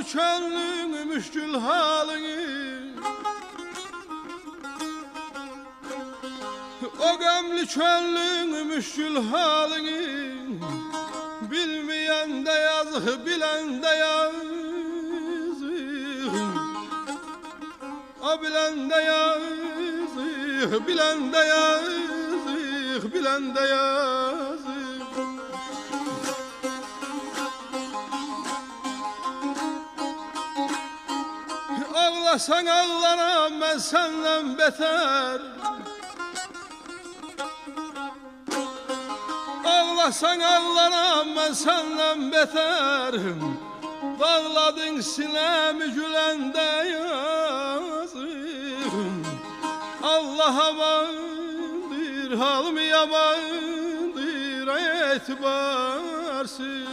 gamlı çönlüğün müşkül halini, o gamlı çönlüğün müşkül halini, bilmeyen de yazık, bilen de yazık. O bilen de yazık, bilen de yazık, bilen de yazık. Ağlasan ağlaram ben senden beter, ağlasan ağlaram ben senden beter. Bağladın sinemi gülende yazık. Allah amandır, halım yamandır, etibarsız.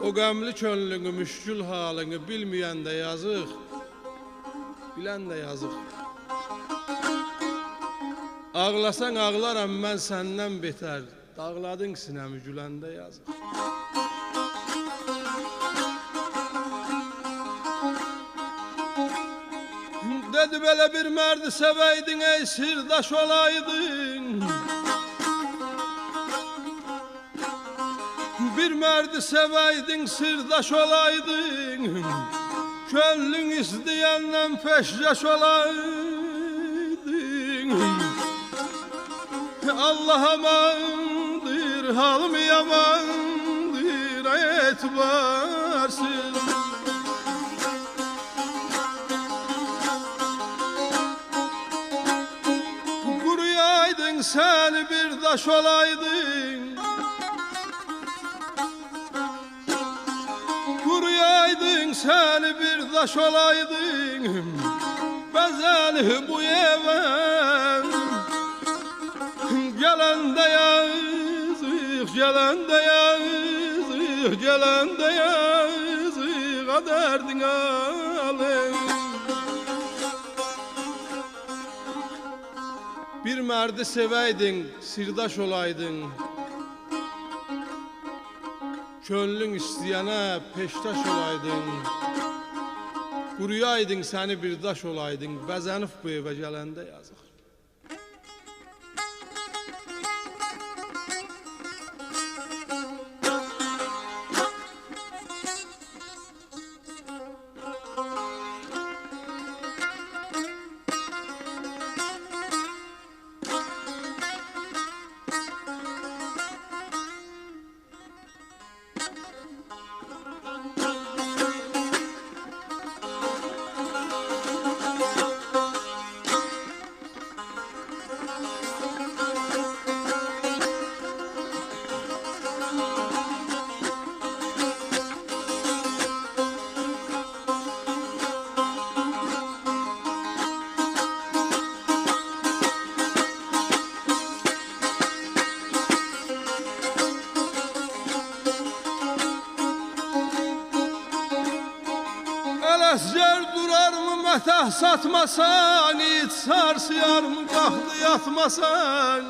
O gamlı çönlüğü, müşkül halini bilmeyen de yazık, bilen de yazık. Ağlasan ağlaram ben senden beter, dağladın sinemi gülende yazık. Dedi böyle bir merdi seveydin ey sirdaş olaydın. Bir merdi seveydin, sırdaş olaydın. Könlün isteyenden peşyaş olaydın. Allah amandır, halım yamandır, etibarsız. Kuruyaydın sen bir taş olaydın. Kuruyaydın sen bir taş olaydın. Bezeli bu eve gelen de yazık, gelen de yazık, gelen de yazık, kaderdin alem. Bir merdi seveydin, sirdaş olaydın. Könlün isteyene peştaş olaydın. Kuruyaydın seni bir daş olaydın. Bezenif bu eve gelende yazık. Escer durar mı metah satmasan, hiç sarsıyar mı bahtı yatmasan?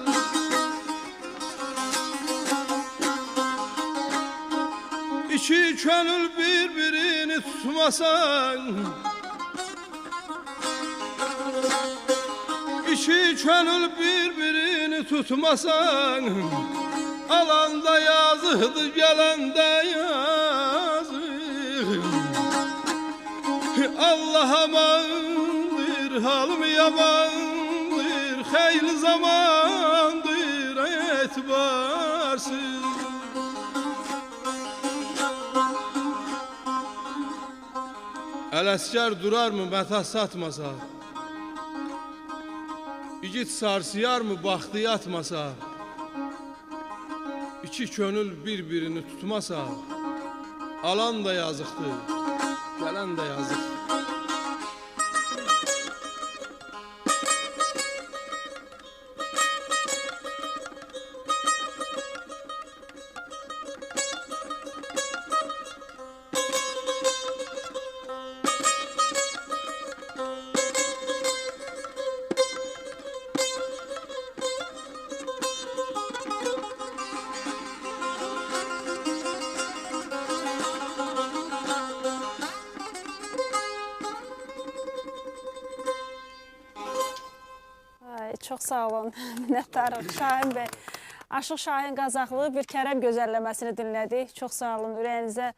İki könül birbirini tutmasan, iki könül birbirini tutmasan, alanda yazıdı gelende yazık. Allah amandır, halım yamandır, hayırlı zamandır, etibarsız. Ələskər durar mı mətah satmasa? İgid sarsıyar mı baxtı yatmasa? İki könül bir-birini tutmasa, alan da yazıqdır, gələn də yazıq. Çox sağ olun, minnətdarıq. Şahin bəy, Aşıq Şahin Qazaxlı bir kərəm gözəlləməsini dinlədik. Çox sağ olun, ürəyinizə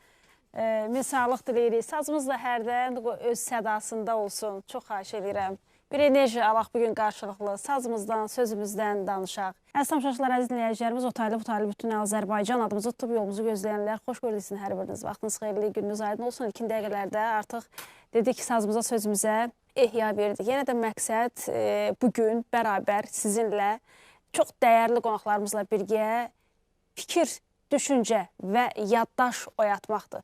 min sağlıq diləyirik. Sazımız da hərdən öz sədasında olsun. Çox xahiş edirəm. Bir enerji alaq bugün qarşılıqlı. Sazımızdan, sözümüzdən danışaq. Əziz tamaşaçılar, əziz dinləyicilərimiz, otaylı bütün Azərbaycan adımızı tutub yolumuzu gözləyənlər, xoş gördüksin hər biriniz. Vaxtınız xeyirli, gününüz aydın olsun. İlkin dəqiqələrdə artıq dedik ki, sazımıza, sözümüzə ehya verdik. Yenə də məqsəd bugün bərabər sizinlə çox dəyərli qonaqlarımızla birgə fikir, düşüncə və yaddaş oyatmaqdır.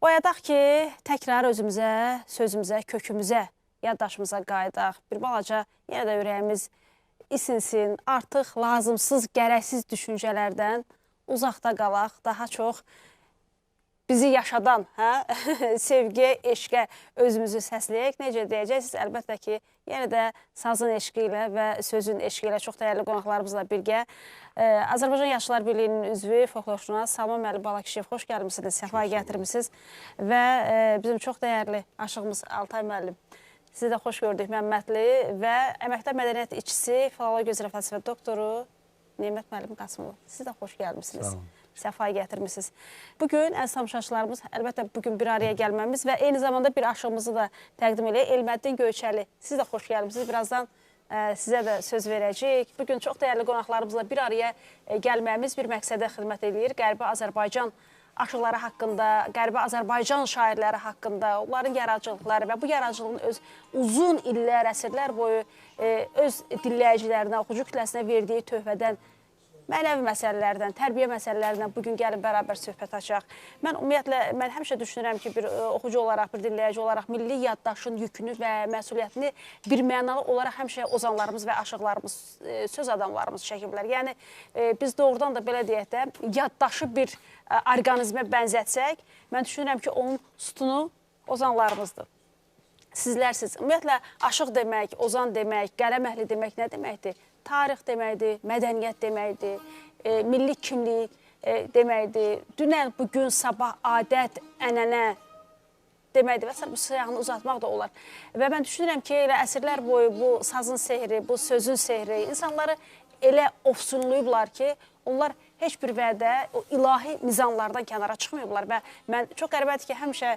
Oyadaq ki, təkrar özümüzə, sözümüzə, kökümüzə, yaddaşımıza qayıdaq. Bir balaca yenə də ürəyimiz isinsin, artıq lazımsız, gərəksiz düşüncələrdən uzaqda qalaq, daha çox bizi yaşadan, sevgiyə, eşqə özümüzü səsləyək. Necə deyəcəksiniz? Əlbəttə ki, yenə də sazın eşqi ilə və sözün eşqi ilə çox dəyərli qonaqlarımızla birgə Azərbaycan Yaşlılar Birliyinin üzvü, folklorşünas Salman Məli Balakişiyev, xoş gəlmişsiniz, səfa gətirmişsiniz və bizim çox dəyərli aşığımız Altay müəllim. Sizi də xoş gördük, Məmmədli və əməkdar mədəniyyət işçisi, filologiya üzrə fəlsəfə doktoru Nemət müəllim Qasımov. Siz də xoş gəlmişsiniz, səfa gətirmişsiniz. Bugün əziz tamaşaçılarımız, əlbəttə bugün bir araya gəlməmiz və eyni zamanda bir aşığımızı da təqdim edək. Elməddin Göyçəli, siz də xoş gəlmişsiniz. Birazdan sizə də söz verəcəyik. Bugün çox dəyərli qonaqlarımızla bir araya gəlməyimiz bir məqsədə xidmət edir. Qərbi Azərbaycan aşıqları haqqında, Qərbi Azərbaycan şairləri haqqında, onların yaradıcılıqları və bu yaradıcılığın öz uzun illər, əsrlər boyu öz dinləyicilərinə, oxucu kütləsinə verdiyi töhfədən, mənəvi məsələlərdən, tərbiyə məsələlərindən bugün gəlin bərabər söhbət açaq. Mən ümumiyyətlə, mən həmişə düşünürəm ki, bir oxucu olaraq, bir dinləyici olaraq milli yaddaşın yükünü və məsuliyyətini bir mənalı olaraq həmişə ozanlarımız və aşıqlarımız, söz adamlarımız çəkiblər. Yəni, biz doğrudan da belə deyək də, yaddaşı bir orqanizmə bənzətsək, mən düşünürəm ki, onun sütunu ozanlarımızdır. Sizlərsiz. Ümumiyyətlə, aşıq demək, ozan demək, qələm əhli demək nə deməkdir? Tarix deməkdir, mədəniyyət deməkdir, milli kimlik deməkdir, dünən, bugün, sabah, adət, ənənə deməkdir və bu siyahını uzatmaq da olar. Və mən düşünürəm ki, elə əsrlər boyu bu sazın sehri, bu sözün sehri insanları elə ofsunluyublar ki, onlar heç bir vədə o ilahi nizamlardan kənara çıxmayıblar və mən çox qəribədir ki, həmişə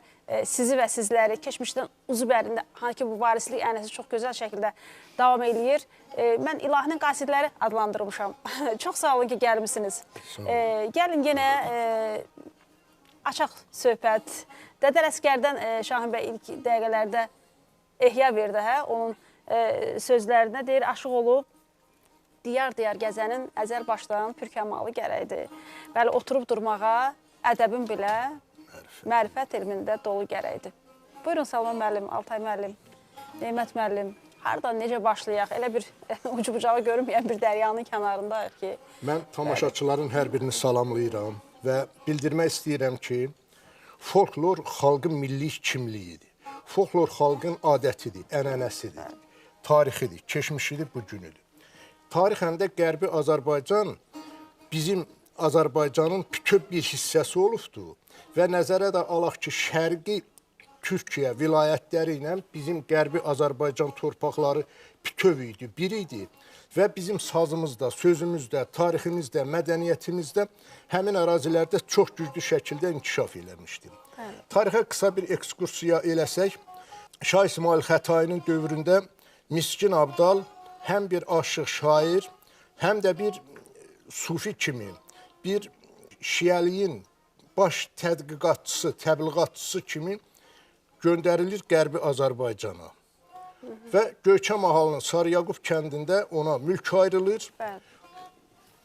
sizi və sizləri keçmişdən uzu bərində, hanı ki, bu varislik ənəsi çox gözəl şəkildə davam eləyir. Mən ilahinin qasidləri adlandırmışam. Çox sağ olun ki, gəlmişsiniz. Gəlin yenə açaq söhbət. Dədər Əsgərdən Şahin bəy ilk dəqiqələrdə ehya verdi, onun sözlərinə deyir, aşıq olub, diyar-diyar gəzənin əzəl başdan pürkəmalı gərəkdir. Bəli, oturub durmağa ədəbin belə mərifət elmində dolu gərəkdir. Buyurun Salman müəllim, Altay müəllim, Nemət müəllim, hardan necə başlayaq? Elə bir ucu-bucağı görünməyən bir dəryanın kənarındayıq ki. Mən tamaşaçıların hər birini salamlayıram və bildirmək istəyirəm ki, folklor xalqın milli kimliyidir. Folklor xalqın adətidir, ənənəsidir, tarixidir, keçmişidir, bugünüdür. Tarixəndə Qərbi Azərbaycan bizim Azərbaycanın bütöv bir hissəsi olubdur və nəzərə də alaq ki, şərqi Türkiyə vilayətləri ilə bizim Qərbi Azərbaycan torpaqları bütöv idi, bir idi və bizim sazımızda, sözümüzdə, tariximizdə, mədəniyyətimizdə həmin ərazilərdə çox güclü şəkildə inkişaf eləmişdir. Tarixə qısa bir ekskursiya eləsək, Şah İsmail Xətainin dövründə Miskin Abdal həm bir aşıq şair, həm də bir sufi kimi, bir şiəliyin baş tədqiqatçısı, təbliğatçısı kimi göndərilir Qərbi Azərbaycana. Və Göyçə mahalının Sarıyaqub kəndində ona mülk ayrılır,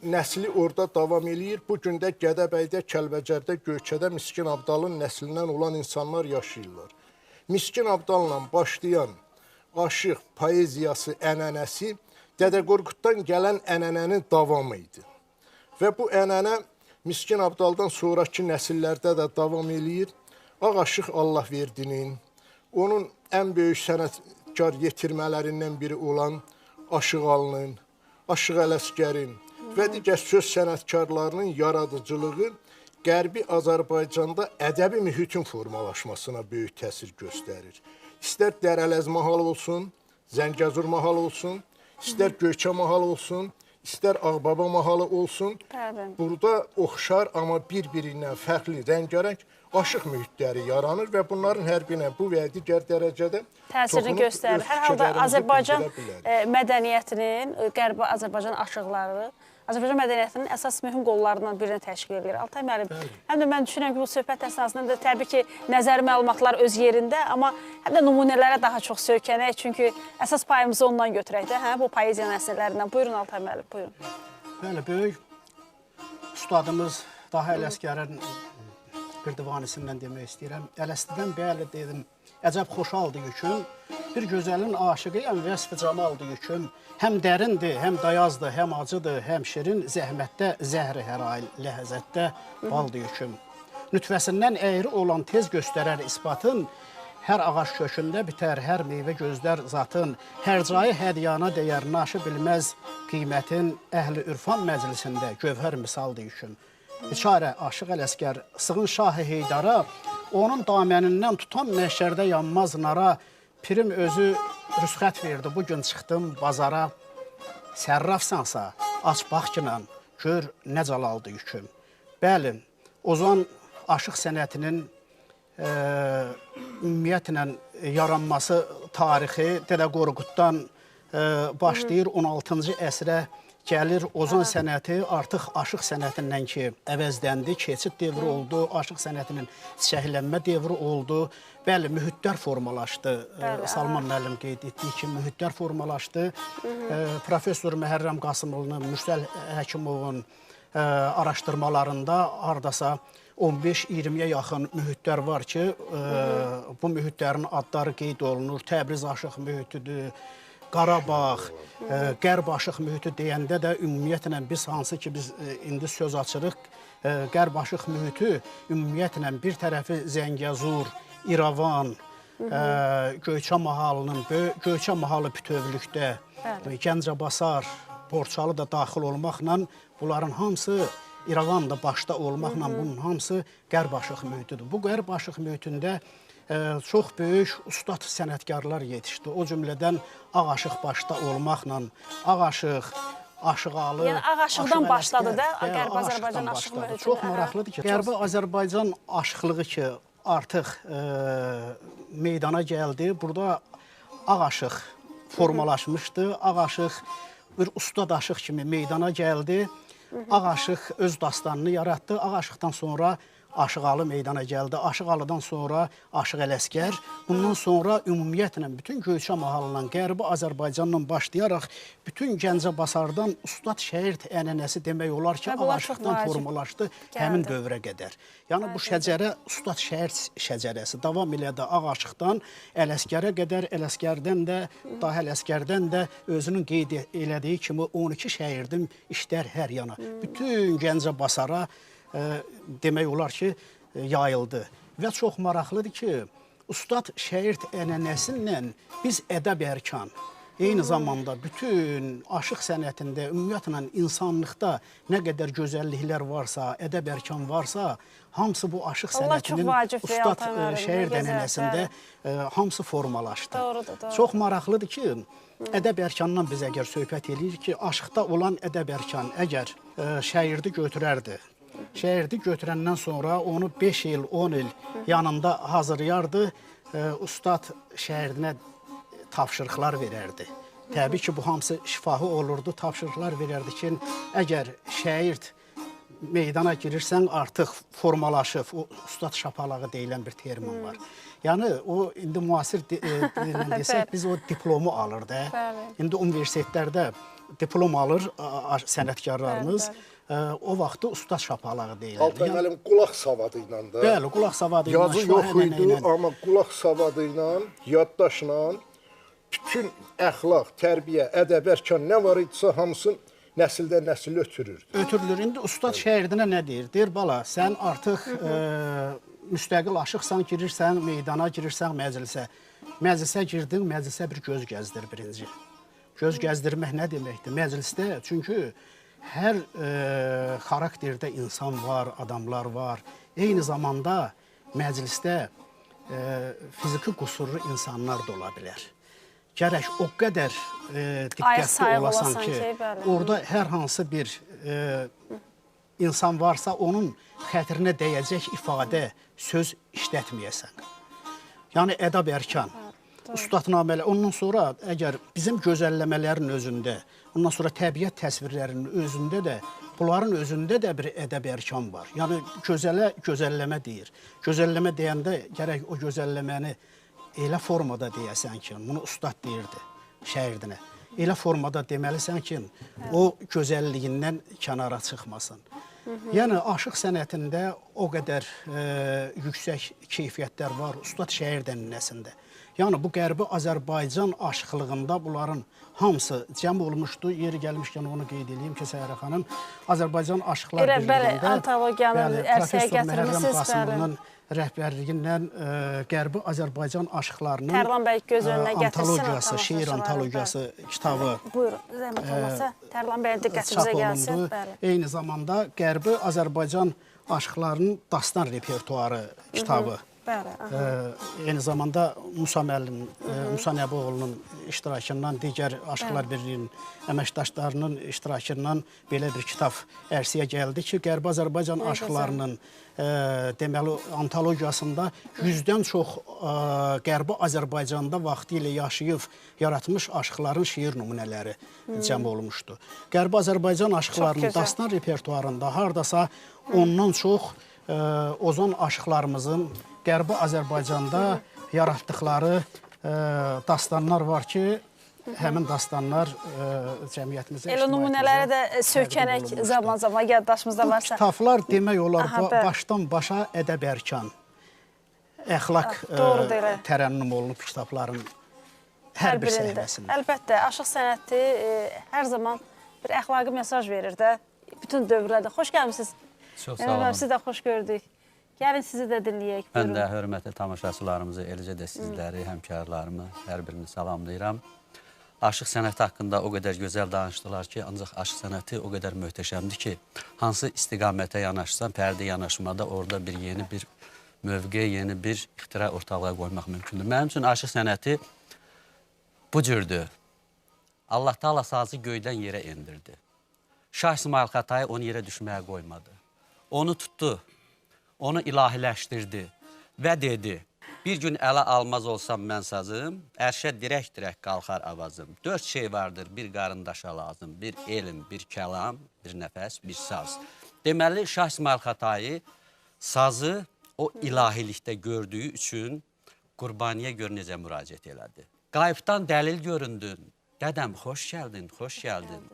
nəsli orada davam eləyir. Bugün də Gədəbəydə, Kəlbəcərdə, Göyçədə Miskin Abdalın nəslindən olan insanlar yaşayırlar. Miskin Abdalla başlayan aşıq poeziyası, ənənəsi Dədə Qorquddan gələn ənənənin davamı idi. Və bu ənənə Miskin Abdaldan sonraki nəsillərdə də davam eləyir. Ağ Aşıq Allahverdinin, onun ən böyük sənətkar yetirmələrindən biri olan Aşıq Alının, Aşıq Ələsgərin və digər söz sənətkarlarının yaradıcılığı Qərbi Azərbaycanda ədəbi mühitin formalaşmasına böyük təsir göstərir. İstər Dərələz mahal olsun, Zəngəzur mahal olsun, İstər Göyçə mahalı olsun, istər Ağbaba mahalı olsun. Bəli. Burada oxşar, amma bir-birindən fərqli, rəngarəng aşıq mühitləri yaranır və bunların hər birinə bu və ya digər dərəcədə təsirini göstərir. Hər halda Azərbaycan mədəniyyətinin, Qərbi Azərbaycan aşıqları Azərbaycan mədəniyyətinin əsas mühüm qollarından birini təşkil edir. Altay müəllim, həm də mən düşünürəm ki, bu söhbət əsasında da təbii ki, nəzəri məlumatlar öz yerində, amma həm də nümunələrə daha çox söykənək, çünki əsas payımızı ondan götürək də, hə, bu poeziya nəsillərindən. Buyurun Altay müəllim, buyurun. Bəli, böyük ustadımız Daha Ələsgərin bir divanisindən demək istəyirəm. Ələsdidən bəli dedim, əcəb xoşaldı yüküm, bir gözəlin aşıqıyam, vəsf-i camaldı yüküm. Həm dərindir, həm dayazdır, həm acıdır, həm şirin, zəhmətdə, zəhri hər ay, ləhəzətdə baldı yüküm. Nütvəsindən əyri olan tez göstərər isbatın, hər ağac kökündə bitər, hər meyvə gözlər zatın, hər cayı hədyana deyər, naşı bilməz qiymətin, əhli ürfan məclisində gövhər misaldı yüküm. Biçarə Aşıq Ələsgər, sığın Şahı Heydara, onun damənindən tutan məhşərdə yanmaz nara, pirim özü rüsxət verdi, bugün çıxdım bazara, sərrafsansa, aç baxkinan, gör nə calaldı yüküm. Bəli, Ozan aşıq sənətinin ümumiyyətlə yaranması tarixi Dədə Qorquddan başlayır 16-cı əsrə gəlir. Ozan sənəti artıq aşıq sənətindən ki, əvəzləndi, keçid devri oldu, aşıq sənətinin çiçəklənmə devri oldu. Bəli, mühitlər formalaşdı. Salman müəllim qeyd etdiyi ki, mühitlər formalaşdı. Professor Məhərrəm Qasımovun, Mürsəl Həkimovun araşdırmalarında hardasa 15-20-yə yaxın mühitlər var ki, bu mühitlərin adları qeyd olunur. Təbriz aşıq mühitidir, Qarabağ, Qərb aşıq mühiti deyəndə də ümumiyyətlə biz hansı ki, biz indi söz açırıq, Qərb aşıq mühiti ümumiyyətlə bir tərəfi Zəngəzur, İrəvan, Göyçə mahalının, Göyçə mahalı bütövlükdə, Gəncəbasar, Borçalı da daxil olmaqla bunların hamısı İrəvan da başda olmaqla bunun hamısı Qərb aşıq mühitidir. Bu Qərb aşıq mühitində çox böyük ustad sənətkarlar yetişdi. O cümlədən Ağaşıq başda olmaqla, Ağaşıq, Aşıqalı... Yəni Ağaşıqdan başladı da Qərbi Azərbaycan aşıq mühiti. Çox maraqlıdır ki, Qərbi Azərbaycan aşıqlığı ki, artıq meydana gəldi. Burada Ağaşıq formalaşmışdı. Ağaşıq bir ustad aşıq kimi meydana gəldi. Ağaşıq öz dastanını yaratdı. Ağaşıqdan sonra Aşıqalı meydana gəldi. Aşıqalıdan sonra Aşıq Ələsgər. Bundan sonra ümumiyyətlə bütün Göyçə mahalından, Qərbi Azərbaycandan başlayaraq bütün Gəncəbasardan ustad şəhid ənənəsi demək olar ki, Ağaşıqdan formalaşdı həmin dövrə qədər. Yəni bu şəcərə ustad şəhid şəcərəsi davam elədi Ağaşıqdan Ələsgərə qədər, Ələsgərdən də, Daha Ələsgərdən də özünün qeyd elədiyi kimi 12 şəhidin işlər hər yana. Bütün Gəncəbasara demək olar ki, yayıldı. Və çox maraqlıdır ki, ustad şəhid ənənəsilə biz ədəb ərkan, eyni zamanda bütün aşıq sənətində, ümumiyyətlə insanlıqda nə qədər gözəlliklər varsa, ədəb ərkan varsa, hamısı bu aşıq sənətinin ustad şəhid ənənəsində hamısı formalaşdı. Çox maraqlıdır ki, ədəb ərkandan biz əgər söhbət edirik ki, aşıqda olan ədəb ərkan əgər şəhidi götürərdi, şəhidi götürəndən sonra onu 5 il, 10 il yanında hazırlayardı, ustad şəhidinə tapşırıqlar verərdi. Təbii ki, bu hamısı şifahi olurdu, tapşırıqlar verərdi ki, əgər şəhid meydana girirsən, artıq formalaşıb, o ustad şapalağı deyilən bir termin var. Yəni, o, indi müasir desək, biz o diplomu alırdı. İndi universitetlərdə diplom alır sənətkarlarımız. O vaxtda ustad şapalağı deyildi. Altay müəllim qulaq savadı ilə də. Bəli, qulaq savadı ilə. Yazı yox idi, amma qulaq savadı ilə, yaddaşla bütün əxlaq, tərbiyə, ədəb, ərkan nə var idisə hamısını nəsildən nəsil ötürürdü. Ötürülür. İndi ustad şəhidinə nə deyir? Deyir, bala, sən artıq müstəqil aşıqsan, girirsən, meydana girirsən məclisə. Məclisə girdin, məclisə bir göz gəzdir birinci. Göz gəzdirmək nə deməkdir? Məclisdə, çünki hər xarakterdə insan var, adamlar var. Eyni zamanda məclisdə fiziki qüsurlu insanlar da ola bilər. gərək o qədər diqqətli sayıq olasan olasan ki, ki, bəli. orada hər hansı bir insan varsa, onun xətrinə dəyəcək ifadə, söz işlətməyəsən. Yəni, ədab-ərkan, ustadnamələr, ondan sonra əgər bizim gözəlləmələrin özündə, ondan sonra təbiət təsvirlərinin özündə də, bunların özündə də bir ədab-ərkan var. Yəni, gözələ gözəlləmə deyir. Gözəlləmə deyəndə gərək o gözəlləməni elə formada deyəsən ki, bunu ustad deyirdi şəirdinə. Elə formada deməlisən ki, o gözəlliyindən kənara çıxmasın. Yəni, aşıq sənətində o qədər yüksək keyfiyyətlər var, ustad şəir dəniləsində. Yəni, bu Qərbi Azərbaycan aşıqlığında bunların hamısı cəm olmuşdu. Yeri gəlmişkən onu qeyd edeyim ki, Səhərə xanım, Azərbaycan Aşıqlar Birliyində professor Məhərrəm Qasımlının rəhbərliyindən Qərbi Azərbaycan aşıqlarının Tərlan bəy göz önünə antologiyası, şeir antologiyası kitabı Tərlan bəyin diqqətimizə gəlsin. Eyni zamanda Qərbi Azərbaycan aşıqlarının dastan repertuarı kitabı. Eyni zamanda Musa müəllim, Musa Nəbioğlu'nun iştirakından, digər Aşıqlar Birliyinin əməkdaşlarının iştirakından belə bir kitab ərsiyə gəldi ki, Qərbi Azərbaycan aşıqlarının deməli antologiyasında 100-dən çox Qərbi Azərbaycanda vaxtı ilə yaşayıb yaratmış aşıqların şeir nümunələri cəm olmuşdu. Qərbi Azərbaycan aşıqlarının dastan repertuarında hardasa ondan çox ozan aşıqlarımızın Qərbi Azərbaycanda yaratdıqları dastanlar var ki, həmin dastanlar cəmiyyətimizə elə nümunələrə də sökənək zaman-zaman yaddaşımızda varsa. Bu kitablar demək olar başdan başa ədəb-ərkan, əxlaq tərənnüm olunub kitabların hər bir səhnəsində. Əlbəttə, aşıq sənəti hər zaman bir əxlaqi mesaj verir də, bütün dövrlərdə. Xoş gəlmişsiniz. Çox sağ olun. Siz də xoş gördük. Gəlin sizi də dinləyək. Mən də hörmətli tamaşaçılarımızı, eləcə də sizləri, həmkarlarımı, hər birini salamlayıram. Aşıq sənəti haqqında o qədər gözəl danışdılar ki, ancaq aşıq sənəti o qədər möhtəşəmdir ki, hansı istiqamətə yanaşsan, pərdə yanaşmada orada bir yeni bir mövqe, yeni bir ixtira ortalığa qoymaq mümkündür. Mənim üçün aşıq sənəti bu cürdür. Allah Taala sazı göydən yerə endirdi. Şah İsmail Xətai onu yerə düşməyə qoymadı. Onu tutdu. Onu ilahiləşdirdi və dedi, bir gün ələ almaz olsam mən sazım, ərşə dirək-dirək qalxar avazım. 4 şey vardır bir qarındaşa lazım, bir elm, bir kəlam, bir nəfəs, bir saz. Deməli, Şah İsmail Xətai sazı o ilahilikdə gördüyü üçün Qurbaniyə gör necə müraciət elədi. Qayıbdan dəlil göründün, dədəm, xoş gəldin, xoş gəldin.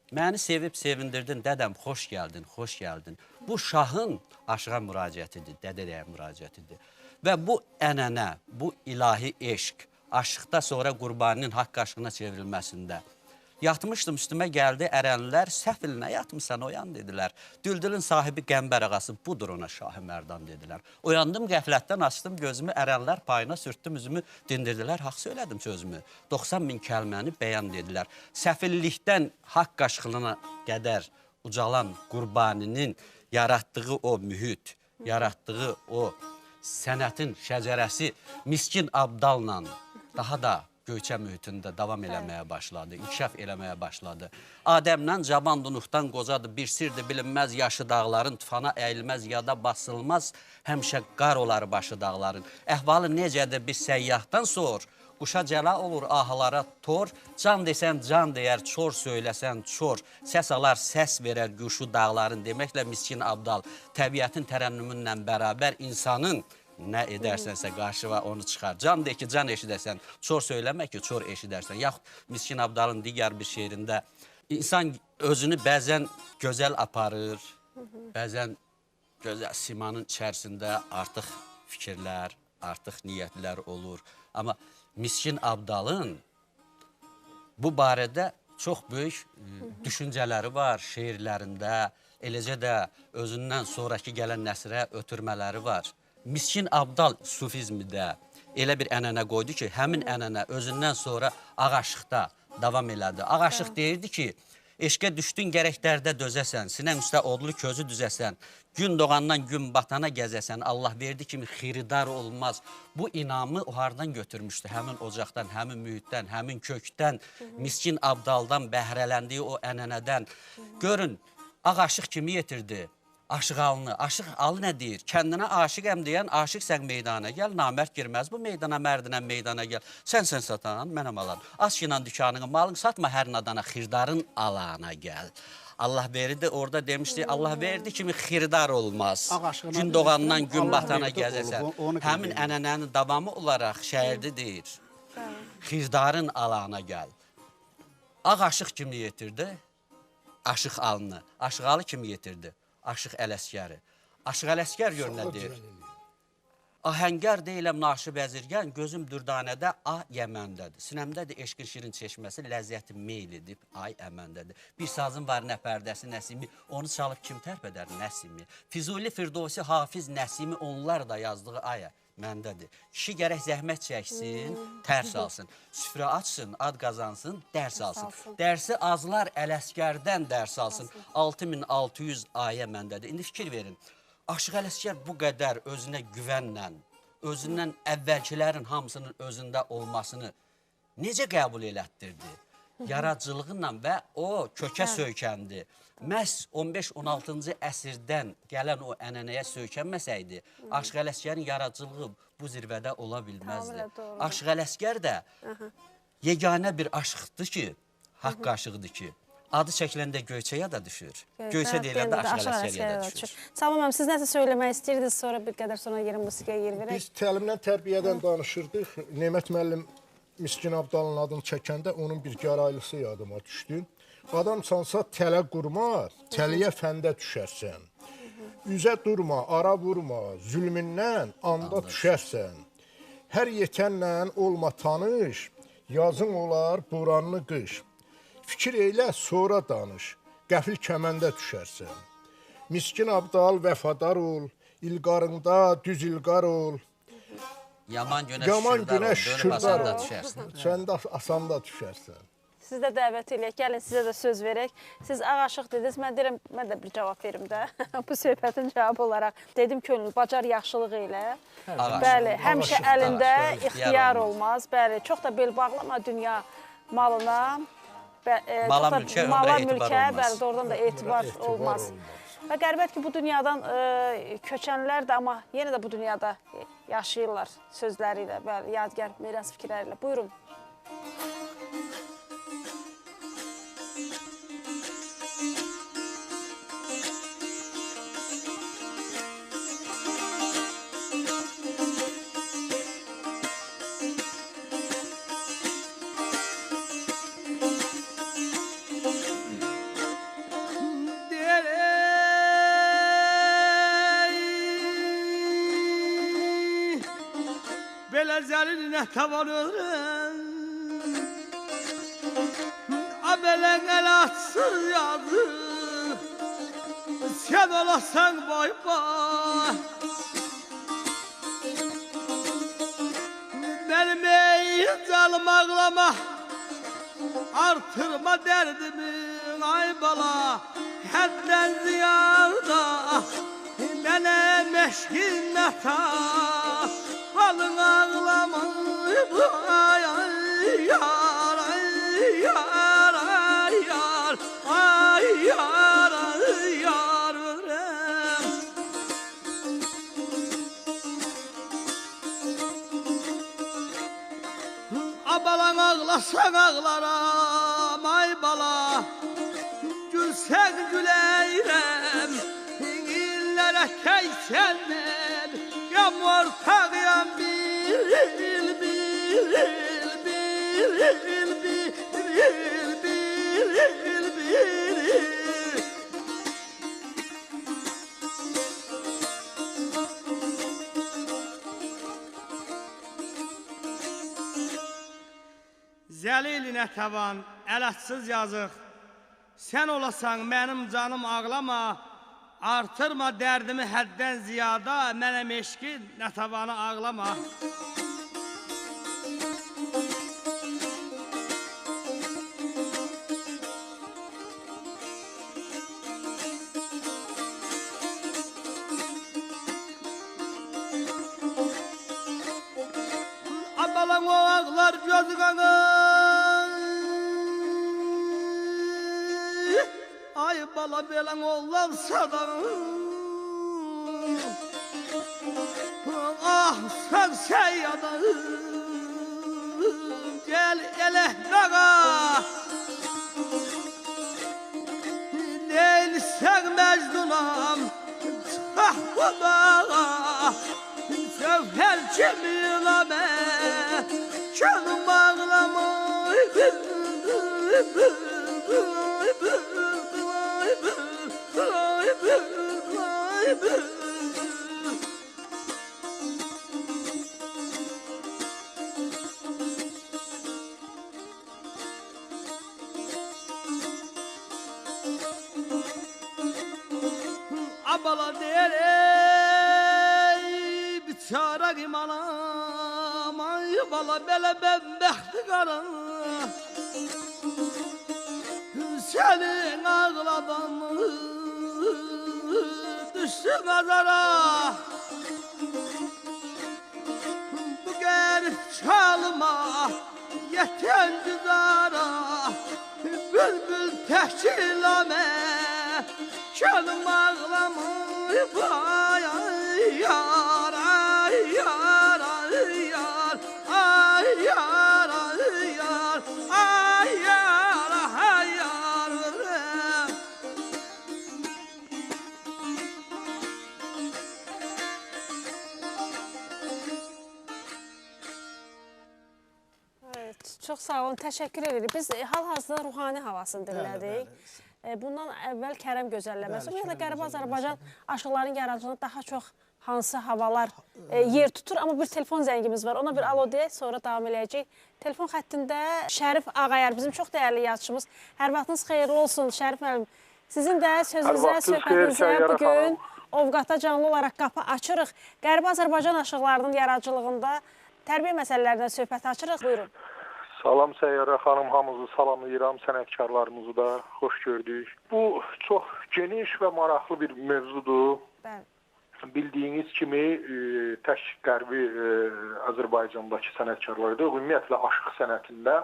Məni sevib sevindirdin, dədəm, xoş gəldin, xoş gəldin. Bu şahın aşığa müraciətidir, dədəyə müraciətidir. Və bu ənənə, bu ilahi eşq, aşıqda sonra Qurbaninin haqq aşığına çevrilməsində. Yatmışdım, üstümə gəldi ərənlər, səfil nə yatmışsan, oyan dedilər. Düldülün sahibi Qəmbər ağası, budur ona Şahı Mərdan dedilər. Oyandım, qəflətdən açdım gözümü, ərənlər payına sürtdüm üzümü, dindirdilər, haqq söylədim sözümü. 90 min kəlməni bəyan dedilər. Səfillikdən haqq aşığına qədər ucalan Qurbaninin yaratdığı o mühit, yaratdığı o sənətin şəcərəsi miskin abdalla daha da Göyçə mühitində davam eləməyə başladı, inkişaf eləməyə başladı. Adəmdən, cavan dunuqdan qocadı, bir sirdir bilinməz yaşı dağların, tufana əyilməz, yada basılmaz, həmişə qar olar başı dağların. Əhvalı necədir bir səyyahdan sor, quşa cəla olur ahılara tor, can desən can deyər, çor söyləsən çor, səs alar səs verər quşu dağların, deməklə miskin abdal, təbiətin tərənnümünlə bərabər insanın nə edərsənsə qarşıva onu çıxar. Can de ki, can eşidərsən, çor söyləmə ki, çor eşidərsən. Yaxud Miskin Abdalın digər bir şeirində insan özünü bəzən gözəl aparır, bəzən gözəl simanın içərisində artıq fikirlər, artıq niyyətlər olur. Amma Miskin Abdalın bu barədə çox böyük düşüncələri var şeirlərində, eləcə də özündən sonraki gələn nəsrə ötürmələri var. Miskin Abdal sufizmdə elə bir ənənə qoydu ki, həmin ənənə özündən sonra ağaşıqda davam elədi. Ağaşıq deyirdi ki, Eşqə düşdün gərək dərdə dözəsən, sinəm üstə odlu közü düzəsən, gün doğandan gün batana gəzəsən, Allah verdi kimi xiridar olmaz. Bu inamı o hardan götürmüşdü? Həmin ocaqdan, həmin mühitdən, həmin kökdən, miskin abdaldan, bəhrələndiyi o ənənədən. Görün, ağ aşıq kimi yetirdi? Aşıq alını. Aşıq alı nə deyir? Kəndinə aşıqəm deyən aşıq sən meydana gəl, namərd girməz bu meydana, mərdinə meydana gəl. Sən satan, mənəm alan. Aşqla dükanını, malın satma hər nadana, xirdarın alana gəl. Allah verdi, orada demişdi, Allah verdi kimi xirdar olmaz. Gün doğandan gün batana gəzəsən. Həmin ənənənin davamı olaraq şəhərdə deyir. Xirdarın alana gəl. Ağ aşıq kimi yetirdi? Aşıq alını. Aşıq alı kimi yetirdi? Aşıq Ələsgəri. Aşıq Ələsgər gör nə deyir? Ahəngər deyiləm naşı bəzirgən, gözüm dürdanədə, ah Yəməndədir. Sinəmdədir eşqin şirin çeşməsi, ləzzəti meyl edib, ay Əməndədir. Bir sazın var nə pərdəsi, nəsimi, onu çalıb kim tərp edər Nəsimi? Füzuli, Firdovsi, Hafiz, Nəsimi, onlar da yazdığı aya məndədir. Kişi gərək zəhmət çəksin, tərs alsın, süfrə açsın, ad qazansın, dərs alsın. Dərsi azlar Ələsgərdən dərs alsın, 6600 ayə məndədir. İndi fikir verin. Aşıq Ələsgər bu qədər özünə güvənlə, özündən əvvəlkilərin hamısının özündə olmasını necə qəbul elətdirdi? Yaradıcılığıyla və o kökə söykəndi. Məhz 15-16-cı əsrdən gələn o ənənəyə söykənməsəydi, Aşıq Ələsgərin yaradıcılığı bu zirvədə ola bilməzdi. Aşıq Ələsgər də yeganə bir aşıqdır ki, haqq aşıqdır ki, adı çəkiləndə Göyçəyə də düşür. Göyçə deyiləndə Aşıq Ələsgəriyə də düşür. Salman müəllim, siz nəsə söyləmək istəyirdiniz, sonra bir qədər sonra yerin musiqiyə yer verək. Biz təlimdən, tərbiyədən danışırdıq. Nemət müəllim Miskin Abdalın adını çəkəndə onun bir gəraylısı yadıma düşdü. Adam sansa tələ qurma, təliyə fəndə düşərsən. Üzə durma, ara vurma, zülmündən anda düşərsən. Hər yetənlə olma tanış, yazın olar boranlı qış. Fikir eylə, sonra danış, qəfil kəməndə düşərsən. Miskin Abdal vəfadar ol, ilqarında düz ilqar ol. Yaman günəş şükürdar ol, sən də asanda düşərsən. Siz də dəvət eləyək, gəlin sizə də söz verək. Siz ağ aşıq dediniz, mən deyirəm, mən də bir cavab verim də. Bu söhbətin cavabı olaraq. Dedim könül, bacar yaxşılıq elə. Bəli, həmişə əlində ixtiyar olmaz. Bəli, çox da bel bağlama dünya malına. Mala mülkə bəli, doğrudan da etibar olmaz. Və qəribət ki, bu dünyadan köçənlər də, amma yenə də bu dünyada yaşayırlar sözləri ilə, bəli, yadgər miras fikirləri ilə. Buyurun. Zəlilinə tavan öyrən Abələn əl atsın yazıq Sən olasan boy boy Mənim ey canım ağlama Artırma dərdimi ay bala Həddən ziyarda Mənə məşkin nata Halın ağlama ay ay yar ay yar ay yar ay yar ay yar Abalan ağlasan ağlaram ay bala Gülsen güleyrem İllere keysenden Yağmur tağıyan biril Zəlilinə tavan, əl atsız yazıq Sən olasan mənim canım ağlama Artırma dərdimi həddən ziyada Mənəm eşkin, nə tavanı ağlama var göz qağı. Ay bala belən olansa da. Ah sen seyyadım. Gel ele dağa. Leyli sen mecnunam. Çıkah bu dağa. Sevhel cemilame. Canım ağlama. Abala der ey biçara imanam. Ay bala belə bədbəxti qara. Senin ağladan düştü nazara. Bu garip çalma yeten cüzara. Bülbül tehcilame canım ağlama. Vay ay yar ay yar ay yar ay yar ay yar ay yar ay yar. Evet, çox sağ olun, təşəkkür edirik. Biz hal-hazırda ruhani havasını dinlədik. Bundan əvvəl Kərəm gözəlləməsi, ya da Qərbi Azərbaycan aşıqların yaradıcılığında daha çox hansı havalar yer tutur. Amma bir telefon zəngimiz var, ona bir alo deyək, sonra davam eləyəcək. Telefon xəttində Şərif Ağayar, bizim çox dəyərli yazıçımız. Hər vaxtınız xeyirli olsun, Şərif müəllim. Sizin də sözünüzə, söhbətinizə bugün Ovqatda canlı olaraq qapı açırıq. Qərbi Azərbaycan aşıqlarının yaradıcılığında tərbiyə məsələlərindən söhbət açırıq. Buyurun. Salam Səyyarə xanım, hamınızı salamlayıram, sənətkarlarımızı da xoş gördük. Bu çox geniş və maraqlı bir mövzudur. Bəli. Bildiyiniz kimi tək Qərbi Azərbaycandakı sənətkarlarda, ümumiyyətlə aşıq sənətində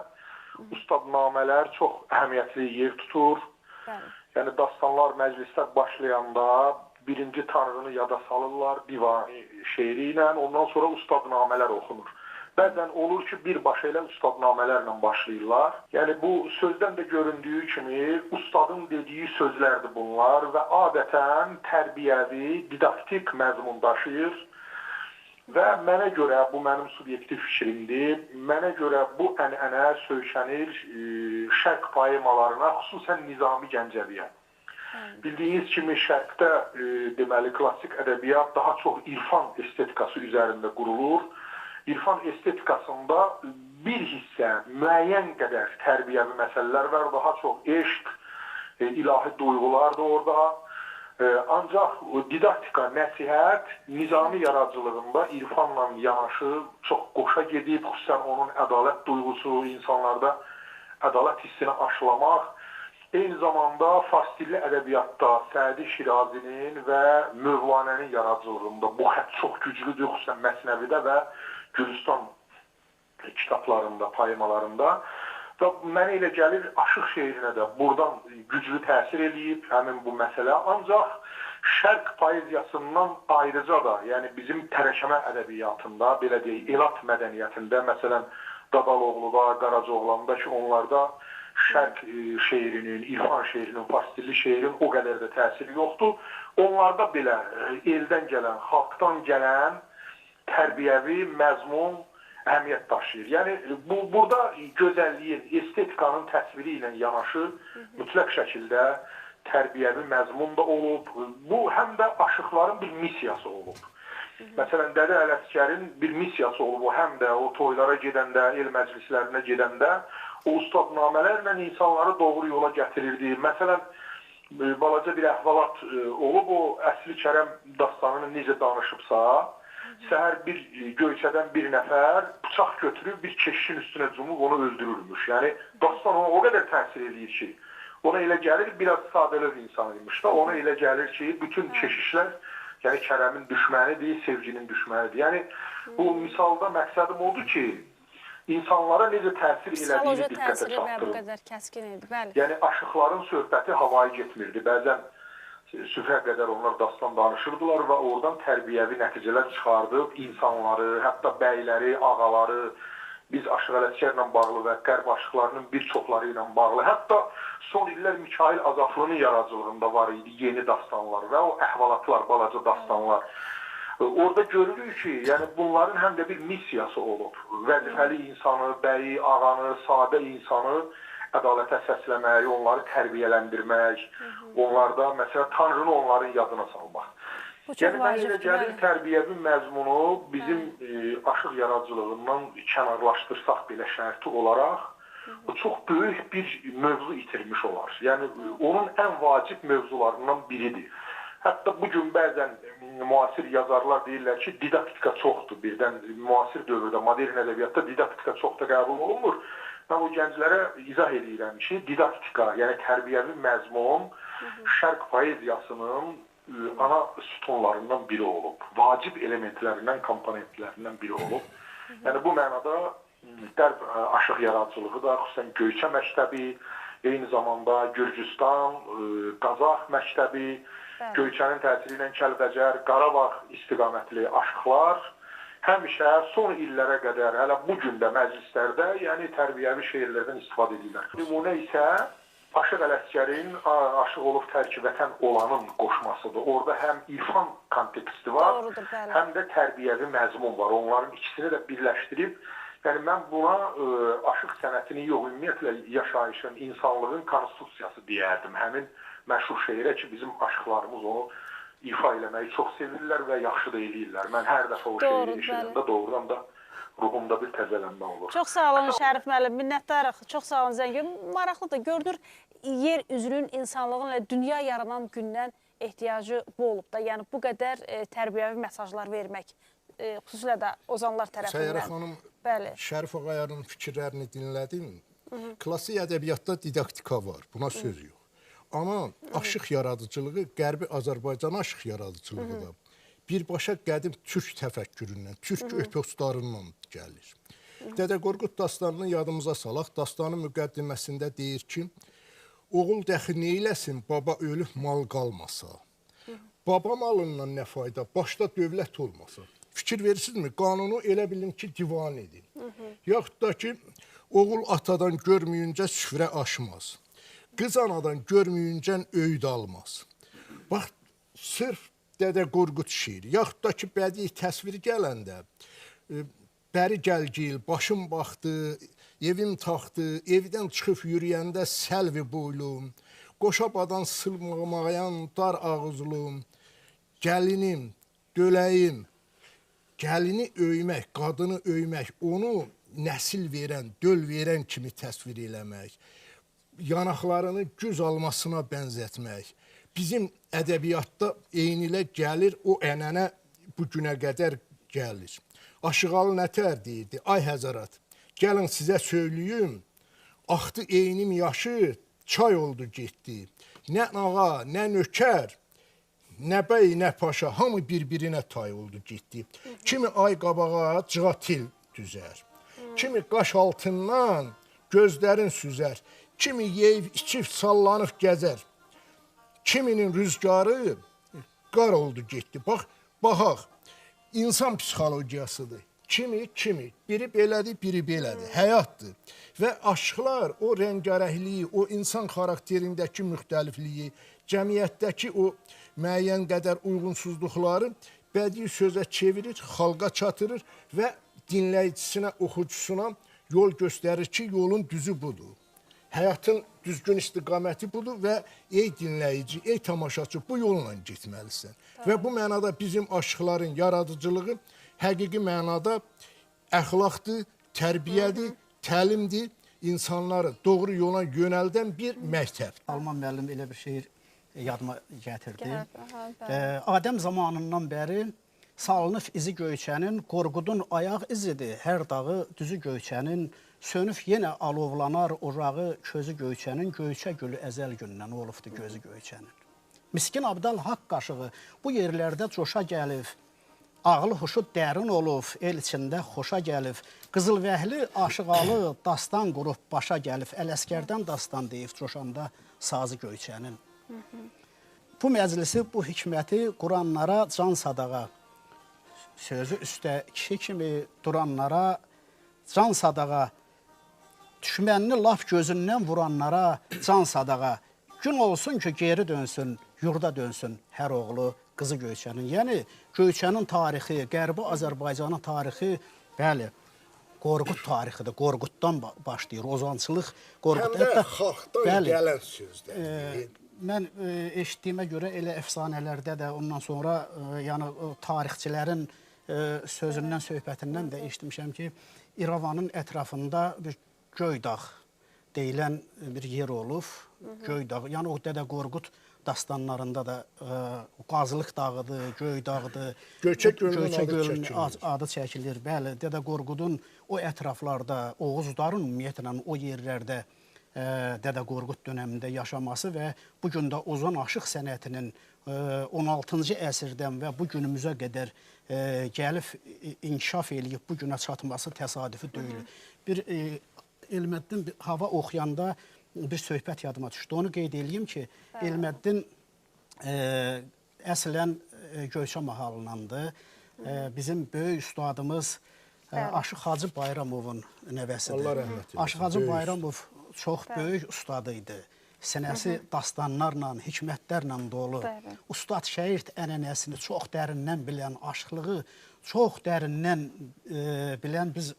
ustadnamələr çox əhəmiyyətli yer tutur. Bəli. Yəni dastanlar məclislər başlayanda birinci tanrını yada salırlar divani şeiri ilə, ondan sonra ustadnamələr oxunur. Bəzən olur ki, birbaşa ilə ustadnamələrlə başlayırlar. Yəni, bu sözdən də göründüyü kimi ustadın dediyi sözlərdir bunlar və adətən tərbiyəvi, didaktik məzmun daşıyır. Və mənə görə, bu mənim subyektiv fikrimdir, mənə görə bu ənənə söykənir şərq poemalarına, xüsusən Nizami Gəncəviyə. Bildiyiniz kimi şərqdə deməli, klassik ədəbiyyat daha çox irfan estetikası üzərində qurulur. İrfan estetikasında bir hissə, müəyyən qədər tərbiyəvi məsələlər var, daha çox eşq, ilahi duyğular da orada. Ancaq didaktika, nəsihət, nizami yaradıcılığında irfanla yanaşı çox qoşa gedib, xüsusən onun ədalət duyğusu, insanlarda ədalət hissini aşılamaq. Eyni zamanda fars dilli ədəbiyyatda Sədi Şirazinin və Mövlanənin yaradıcılığında bu xətt çox güclüdür, xüsusən Məsnəvidə və Gülüstan kitablarında, poemalarında və mənə elə gəlir, aşıq şeirinə də buradan güclü təsir eləyib həmin bu məsələ. Ancaq şərq poeziyasından ayrıca da, yəni bizim tərəkəmə ədəbiyyatında, belə deyək, elat mədəniyyətində, məsələn, Dadaloğlu'da, Qaracaoğlan'da ki, onlarda şərq şeirinin, irfan şeirinin, fars dilli şeirin o qədər də təsiri yoxdur. Onlarda belə eldən gələn, xalqdan gələn tərbiyəvi məzmun əhəmiyyət daşıyır. Yəni, burada gözəlliyin, estetikanın təsviri ilə yanaşı mütləq şəkildə tərbiyəvi məzmun da olub. Bu, həm də aşıqların bir missiyası olub. Məsələn, Dədə Ələsgərin bir missiyası olub. Həm də o toylara gedəndə, el məclislərinə gedəndə o ustadnamələrlə insanları doğru yola gətirirdi. Məsələn, balaca bir əhvalat olub, o Əsli Kərəm dastanını necə danışıbsa, səhər bir göyçədən bir nəfər bıçaq götürüb bir keşişin üstünə cumub onu öldürürmüş. Yəni, dastan ona o qədər təsir edir ki, ona elə gəlir, biraz sadəlöv insanıymış da, ona elə gəlir ki, bütün keşişlər, yəni Kərəmin düşmənidir, sevginin düşmənidir. Yəni, bu misalda məqsədim odur ki, insanlara necə təsir Psixoloji elədiyini diqqətə təsiri və bu çatdırın. qədər kəskin idi, bəli. Yəni aşıqların söhbəti havayı getmirdi. Bəzən sübhə qədər onlar dastan danışırdılar və oradan tərbiyəvi nəticələr çıxardıb insanları, hətta bəyləri, ağaları, biz Aşıq Ələsgərlə bağlı və qərb aşıqlarının bir çoxları ilə bağlı, hətta son illər Mikail Azaflının yaradıcılığında var idi yeni dastanlar və o əhvalatlar, balaca dastanlar. Orada görürük ki, yəni bunların həm də bir missiyası olub. Vəzifəli insanı, bəyi, ağanı, sadə insanı ədalətə səsləmək, onları tərbiyələndirmək, onlarda, məsələn, Tanrını onların yadına salmaq. Yəni, mən elə gəlir, tərbiyəvi məzmunu bizim aşıq yaradıcılığından kənarlaşdırsaq belə şərti olaraq, çox böyük bir mövzu itirmiş olar. Yəni, onun ən vacib mövzularından biridir. Hətta bugün bəzən müasir yazarlar deyirlər ki, didaktika çoxdur. Birdən müasir dövrdə, modern ədəbiyyatda didaktika çox da qəbul olunmur. Mən o gənclərə izah edirəm ki, didaktika, yəni tərbiyəvi məzmun şərq poeziyasının ana sütunlarından biri olub. Vacib elementlərindən, komponentlərindən biri olub. Yəni bu mənada qərb aşıq yaradıcılığı da, xüsusən Göyçə məktəbi, eyni zamanda Gürcüstan, Qazax məktəbi, Göyçənin təsiri ilə Kəlbəcər, Qarabağ istiqamətli aşıqlar həmişə son illərə qədər, hələ bu gün də məclislərdə, yəni tərbiyəvi şeirlərdən istifadə edirlər. Nümunə isə Aşıq Ələsgərin Aşıq olub tərki vətən olanın qoşmasıdır. Orada həm irfan konteksti var, həm də tərbiyəvi məzmun var. Onların ikisini də birləşdirib, yəni mən buna aşıq sənətinin yox, ümumiyyətlə yaşayışın, insanlığın konstitusiyası deyərdim. Həmin məşhur şeirə ki, bizim aşıqlarımız onu ifa eləməyi çox sevirlər və yaxşı da eləyirlər. Mən hər dəfə o şeiri eşidəndə doğrudan da ruhumda bir təzələnmə olur. Çox sağ olun Şərif müəllim, minnətdarıq. Çox sağ olun Zəngin. Maraqlıdır, görünür yer üzünün insanlığın və dünya yaranan gündən ehtiyacı bu olub da. Yəni bu qədər tərbiyəvi mesajlar vermək, xüsusilə də ozanlar tərəfindən. Səyyarə xanım, Şərif Ağayarın fikirlərini dinlədim. Klassik ədəbiyyatda didaktika var, buna söz yox. Amma aşıq yaradıcılığı, Qərbi Azərbaycan aşıq yaradıcılığı da birbaşa qədim türk təfəkküründən, türk eposlarından gəlir. Dədə Qorqud dastanını yadımıza salaq. Dastanın müqəddiməsində deyir ki, oğul dəxi neyləsin, baba ölüb mal qalmasa. Baba malından nə fayda, başda dövlət olmasa. Fikir verirsinizmi? Qanunu elə bilin ki, divan edin. Yaxud da ki, oğul atadan görməyüncə süfrə aşmaz. Qız anadan görməyüncə öyüd almaz. Bax, sırf Dədə Qorqud şiiri, yaxud da ki, bədii təsvir gələndə, bəri gəlgil, başım baxdı, evim taxtı, evdən çıxıb yürüyəndə səlvi boylum, qoşabadan sılmamayan dar ağızlum, gəlinim, döləyim, gəlini öymək, qadını öymək, onu nəsil verən, döl verən kimi təsvir eləmək, yanaqlarını güz almasına bənzətmək. Bizim ədəbiyyatda eynilə gəlir, o ənənə bu günə qədər gəlir. Aşıqalı nətər deyirdi? Ay Həzərat, gəlin sizə söyləyim, axdı eynim yaşı, çay oldu getdi. Nə ağa, nə nökər, nə bəy, nə paşa, hamı bir-birinə tay oldu getdi. Kimi ay qabağa cıqatil düzər, kimi qaş altından gözlərin süzər, kimi yeyib içib sallanıb gəzər. Kiminin rüzgarı qar oldu getdi. Bax, baxaq, insan psixologiyasıdır. Kimi, biri belədir, biri belədir, həyatdır. Və aşıqlar o rəngarəhliyi, o insan xarakterindəki müxtəlifliyi, cəmiyyətdəki o müəyyən qədər uyğunsuzluqları bədii sözə çevirir, xalqa çatırır və dinləyicisinə, oxucusuna yol göstərir ki, yolun düzü budur. Həyatın düzgün istiqaməti budur və ey dinləyici, ey tamaşaçı, bu yolla getməlisən. Və bu mənada bizim aşıqların yaradıcılığı həqiqi mənada əxlaqdır, tərbiyədir, təlimdir, insanları doğru yola yönəldən bir məktəb. Alman müəllim elə bir şeir yadıma gətirdi. Adəm zamanından bəri salınıb izi Göyçənin, Qorqudun ayaq izidir, hər dağı düzü Göyçənin, sönüb yenə alovlanar urağı közü Göyçənin, Göyçə gülü əzəl gündən olubdu gözü Göyçənin. Miskin Abdal haqq qaşığı bu yerlərdə coşa gəlib, ağlı huşu dərin olub, el içində xoşa gəlib. Qızılvəhli aşıqalı dastan qurub başa gəlib. Ələskərdən dastan deyib coşanda sazı Göyçənin. Bu məclisi, bu hikməti quranlara can sadağa, sözü üstə kişi kimi duranlara can sadağa, düşmənini laf gözündən vuranlara can sadağa, gün olsun ki, geri dönsün, yurda dönsün hər oğlu qızı Göyçənin. Yəni, Göyçənin tarixi, Qərbi Azərbaycanın tarixi, bəli, Qorqud tarixidir. Qorquddan başlayır, ozançılıq Qorqud. Həm də xalqdan gələn sözdür. Mən eşitdiyimə görə elə əfsanələrdə də ondan sonra yəni tarixçilərin sözündən, söhbətindən də eşitmişəm ki, İrəvanın ətrafında bir Göydağ deyilən bir yer olub. Göydağ, yəni o Dədə Qorqud dastanlarında da Qazılıq dağıdır, Göydağdır. Göyçə gölünün adı çəkilir. Bəli, Dədə Qorqudun o ətraflarda, Oğuzların ümumiyyətlə o yerlərdə Dədə Qorqud dönəmində yaşaması və bu gün də ozan aşıq sənətinin 16-cı əsrdən və bu günümüzə qədər gəlib inkişaf eləyib bu günə çatması təsadüfi deyil. Bir Elməddin hava oxuyanda bir söhbət yadıma düşdü. Onu qeyd edeyim ki, Elməddin əslən Göyçə mahalındandır. Bizim böyük üstadımız Aşıq Hacı Bayramovun nəvəsidir. Allah rəhmət eylesin. Aşıq Hacı Bayramov çox böyük ustad idi. Sinəsi dastanlarla, hikmətlərlə dolu. Ustad şəhid ənənəsini çox dərindən bilən, aşıqlığı çox dərindən bilən biz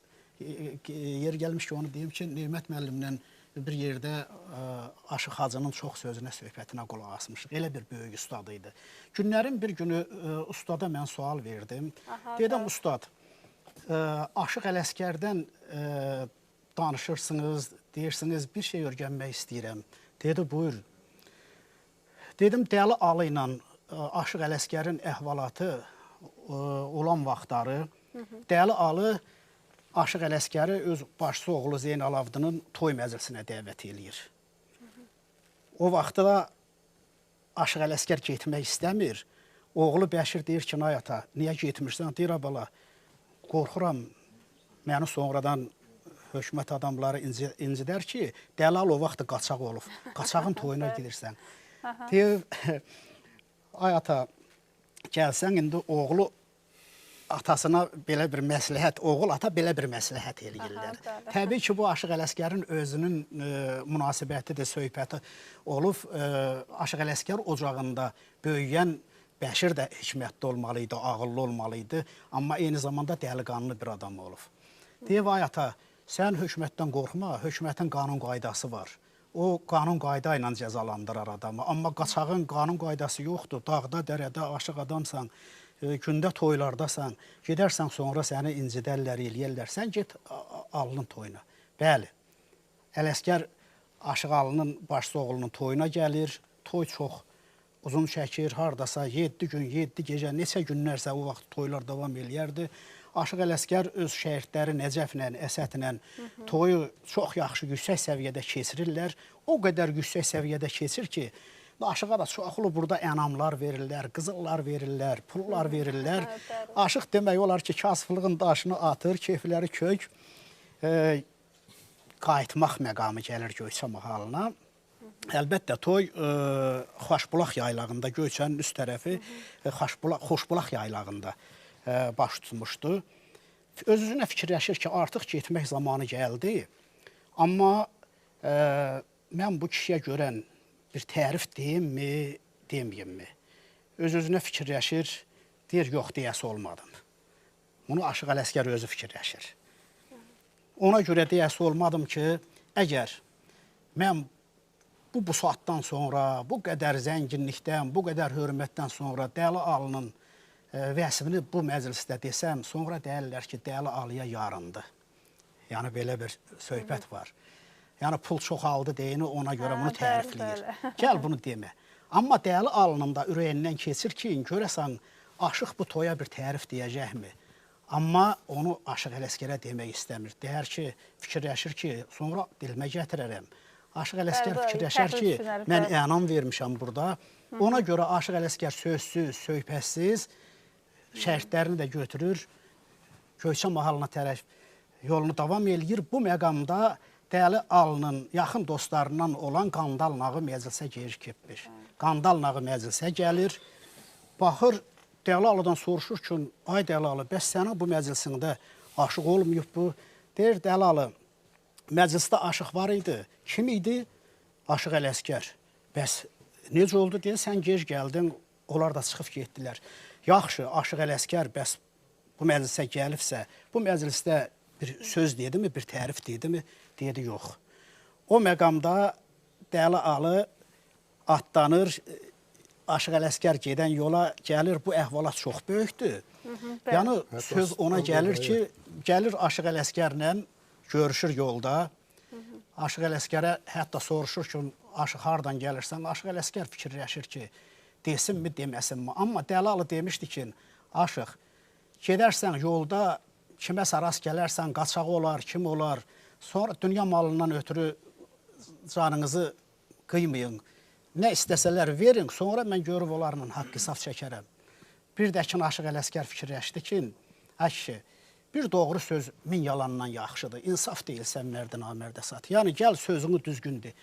yer gəlmiş ki, onu deyim ki, Nemət müəllimlə bir yerdə Aşıq Hacının çox sözünə, söhbətinə qulaq asmışıq. Elə bir böyük ustad idi. Günlərin bir günü ustada mən sual verdim. Dedim, ustad, Aşıq Ələskərdən danışırsınız, deyirsiniz, bir şey öyrənmək istəyirəm. Dedi, buyur. Dedim, Dəli Alı ilə Aşıq Ələskərin əhvalatı olan vaxtları, Dəli Alı Aşıq Ələskəri öz başçı oğlu Zeynalabdının toy məclisinə dəvət eləyir. O vaxtda da Aşıq Ələskər getmək istəmir. Oğlu Bəşir deyir ki, ay ata, niyə getmirsən? Deyir, bala, qorxuram, məni sonradan hökumət adamları incidər ki, Dəlal o vaxt qaçaq olub. Qaçağın toyuna gedirsən. Deyir, ay ata, gəlsən indi oğlu atasına belə bir məsləhət, oğul ata belə bir məsləhət eləyirlər. Təbii ki, bu Aşıq Ələskərin özünün münasibətidir, söhbəti olub. Aşıq Ələskər ocağında böyüyən Bəşir də hikmətli olmalıydı, ağıllı olmalıydı. Amma eyni zamanda dəliqanlı bir adam olub. Deyib, ay ata, sən hökumətdən qorxma, hökumətin qanun qaydası var. O, qanun qayda ilə cəzalandırar adamı. Amma qaçağın qanun qaydası yoxdur. Dağda, dərədə aşıq adamsan, gündə toylardasan, gedərsən sonra səni incidərlər, eləyərlər. Sən get Alının toyuna. Bəli, Ələskər Aşıq Alının başçı oğlunun toyuna gəlir. Toy çox uzun çəkir, hardasa 7 gün, 7 gecə, neçə günlərsə o vaxt toylar davam eləyərdi. Aşıq Ələskər öz şəhidləri Nəcəflə, Əsədlə toyu çox yaxşı, yüksək səviyyədə keçirirlər. O qədər yüksək səviyyədə keçir ki, Aşığa da çoxlu burada ənamlar verirlər, qızıllar verirlər, pullar verirlər. Aşıq demək olar ki, kasıflığın daşını atır, keyfləri kök, qayıtmaq məqamı gəlir Göyçə mahalına. Əlbəttə, toy Xoşbulaq yaylağında, Göyçənin üst tərəfi Xoşbulaq yaylağında baş tutmuşdu. Öz-özünə fikirləşir ki, artıq getmək zamanı gəldi. Amma mən bu kişiyə görən bir tərif deyimmi, deməyimmi? Öz-özünə fikirləşir, deyir, yox, deyəsi olmadım. Bunu Aşıq Ələskər özü fikirləşir. Ona görə deyəsi olmadım ki, əgər mən bu saatdan sonra, bu qədər zənginlikdən, bu qədər hörmətdən sonra Dəli Alının vəsifini bu məclisdə desəm, sonra deyirlər ki, Dəli Alıya yarındı. Yəni, belə bir söhbət var. Yəni, pul çoxaldı deyini, ona görə bunu tərifləyir. Gəl bunu demə. Amma Dəli Alının da ürəyindən keçir ki, görəsən, Aşıq bu toya bir tərif deyəcəkmi? Amma onu Aşıq Ələskərə demək istəmir. Deyər ki, fikirləşir ki, sonra dilimə gətirərəm. Aşıq Ələskər fikirləşər ki, mən ənam vermişəm burada. Ona görə Aşıq Ələskər sözsüz, söhbətsiz şərtlərini də götürür, Göyçə mahalına tərəf yolunu davam eləyir. Bu məqamda Dəli Alının yaxın dostlarından olan Qandal Nağı məclisə girib. Qandal Nağı məclisə gəlir, baxır, Dəli Alıdan soruşur ki, ay Dəli Alı, bəs sənin bu məclisində aşıq olmayıb bu? Deyir, Dəli Alı, məclisdə aşıq var idi. Kim idi? Aşıq Ələsgər. Bəs necə oldu deyə sən gec gəldin, onlar da çıxıb getdilər. Yaxşı, Aşıq Ələsgər bəs bu məclisə gəlibsə, bu məclisdə bir söz dedimi, bir tərif dedimi? Dedi, yox. O məqamda Dəli Alı atlanır, Aşıq Ələsgər gedən yola gəlir, bu əhvalat çox böyükdür. Yəni, söz ona gəlir ki, gəlir Aşıq Ələsgərlə görüşür yolda. Aşıq Ələsgərə hətta soruşur ki, Aşıq hardan gəlirsən? Aşıq Ələsgər fikirləşir ki, desinmi, deməsinmi? Amma Dəli Alı demişdi ki, Aşıq, gedərsən yolda, kiməsə rast gələrsən, qaçağı olar, kim olar, sonra dünya malından ötürü canınızı qıymayın. Nə istəsələr verin, sonra mən görüb onlarla haqq-hesab çəkərəm. Bir də ki, Aşıq Ələsgər fikirləşdi ki, əşki, bir doğru söz min yalandan yaxşıdır. İnsaf deyilsən, mərdə namərdə sat. Yəni, gəl sözünü düzgündür.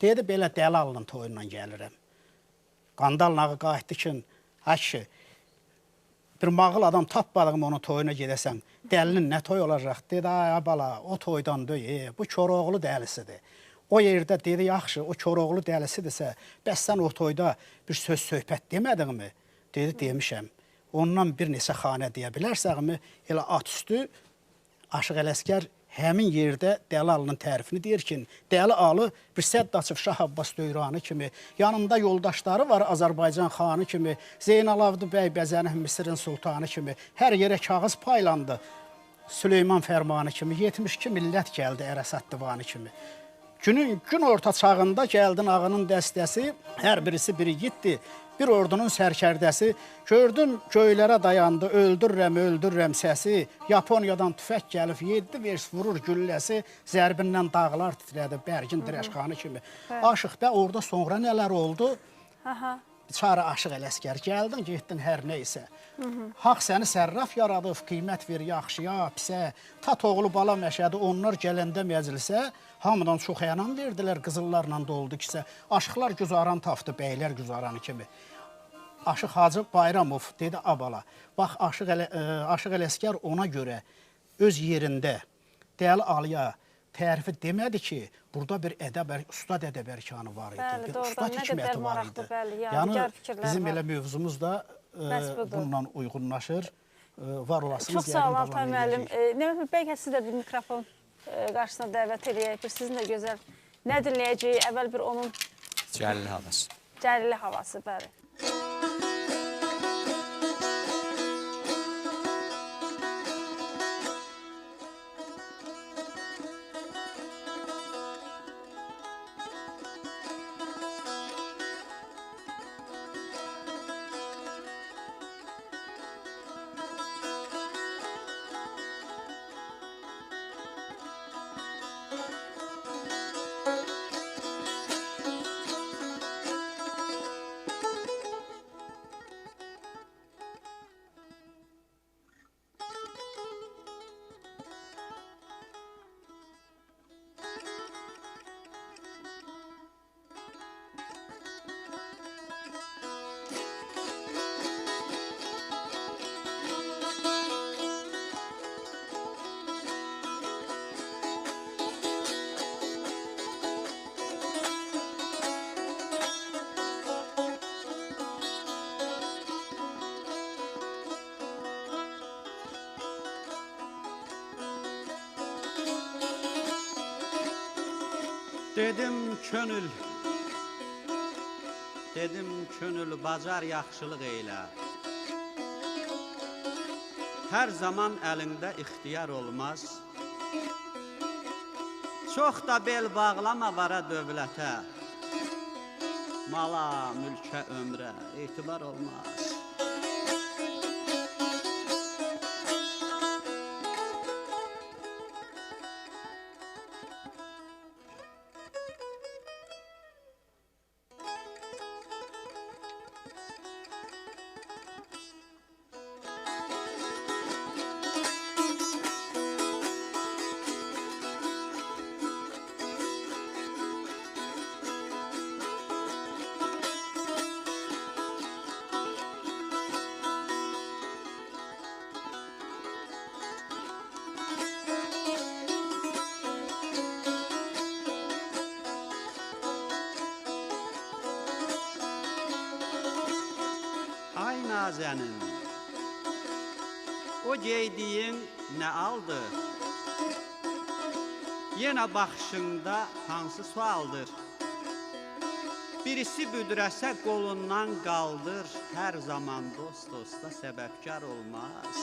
Dedi, belə Dəli Alının toyundan gəlirəm. Qandal Nağı qayıtdı ki, əşki, bir mağıl adam tapmadığım onun toyuna gedəsən, dəlinin nə toy olacaq? Dedi, ay bala, o toydan deyil, bu Koroğlu dəlisidir. O yerdə dedi, yaxşı, o Koroğlu dəlisidirsə, bəs sən o toyda bir söz söhbət demədinmi? Dedi, demişəm. Ondan bir neçə xanə deyə bilərsəqmi, elə at üstü Aşıq Ələsgər həmin yerdə Dəli Alının tərifini deyir ki, Dəli Alı bir Səddaçıb Şah Abbas Döyranı kimi, yanında yoldaşları var Azərbaycan xanı kimi, Zeynalabdı bəy Bəzənih Misirin sultanı kimi, hər yerə kağız paylandı Süleyman Fərmanı kimi, 72 millət gəldi Ərəsat divanı kimi. Gün orta çağında gəldin ağının dəstəsi, hər birisi bir igiddir, bir ordunun sərkərdəsi, gördüm göylərə dayandı, öldürürəm səsi, Yaponiyadan tüfək gəlib, 7 vers vurur gülləsi, zərbindən dağlar titrədi, Bərgin Dirəşxanı kimi. Aşıq bə, orada sonra nələr oldu? Çarə Aşıq Ələsgər, gəldin, getdin hər neysə. Haq səni sərraf yaradıb, qiymət ver yaxşıya, pisə, tat oğlu bala məşədi, onlar gələndə məclisə, hamıdan çox əynan verdilər, qızıllarla doldu kisə. Aşıqlar güzaran tafdı, bəylər güzaranı kimi. Aşıq Hacı Bayramov dedi, abala, bax, Aşıq Ələsgər ona görə öz yerində Dəli Alıya tərifi demədi ki, burada bir ustad ədəbərkanı var idi, bir ustad hikməti var idi. Yəni, bizim elə mövzumuz da bununla uyğunlaşır. Var olasınız. Çox sağ ol, Altay müəllim. Nəvət bəlkə siz də bir mikrofon qarşısına dəvət edək, bir sizin də gözəl nə dinləyəcəyi, əvvəl bir onun Cəlili havası. Cəlili havası, bəli. Dedim könül bacar yaxşılıq eylə. Hər zaman əlində ixtiyar olmaz. Çox da bel bağlama vara dövlətə. Mala, mülkə, ömrə etibar olmaz. nazənin, o geydiyin nə aldı? Yenə baxışında hansı sualdır? Birisi büdürəsə qolundan qaldır, hər zaman dost dosta səbəbkar olmaz.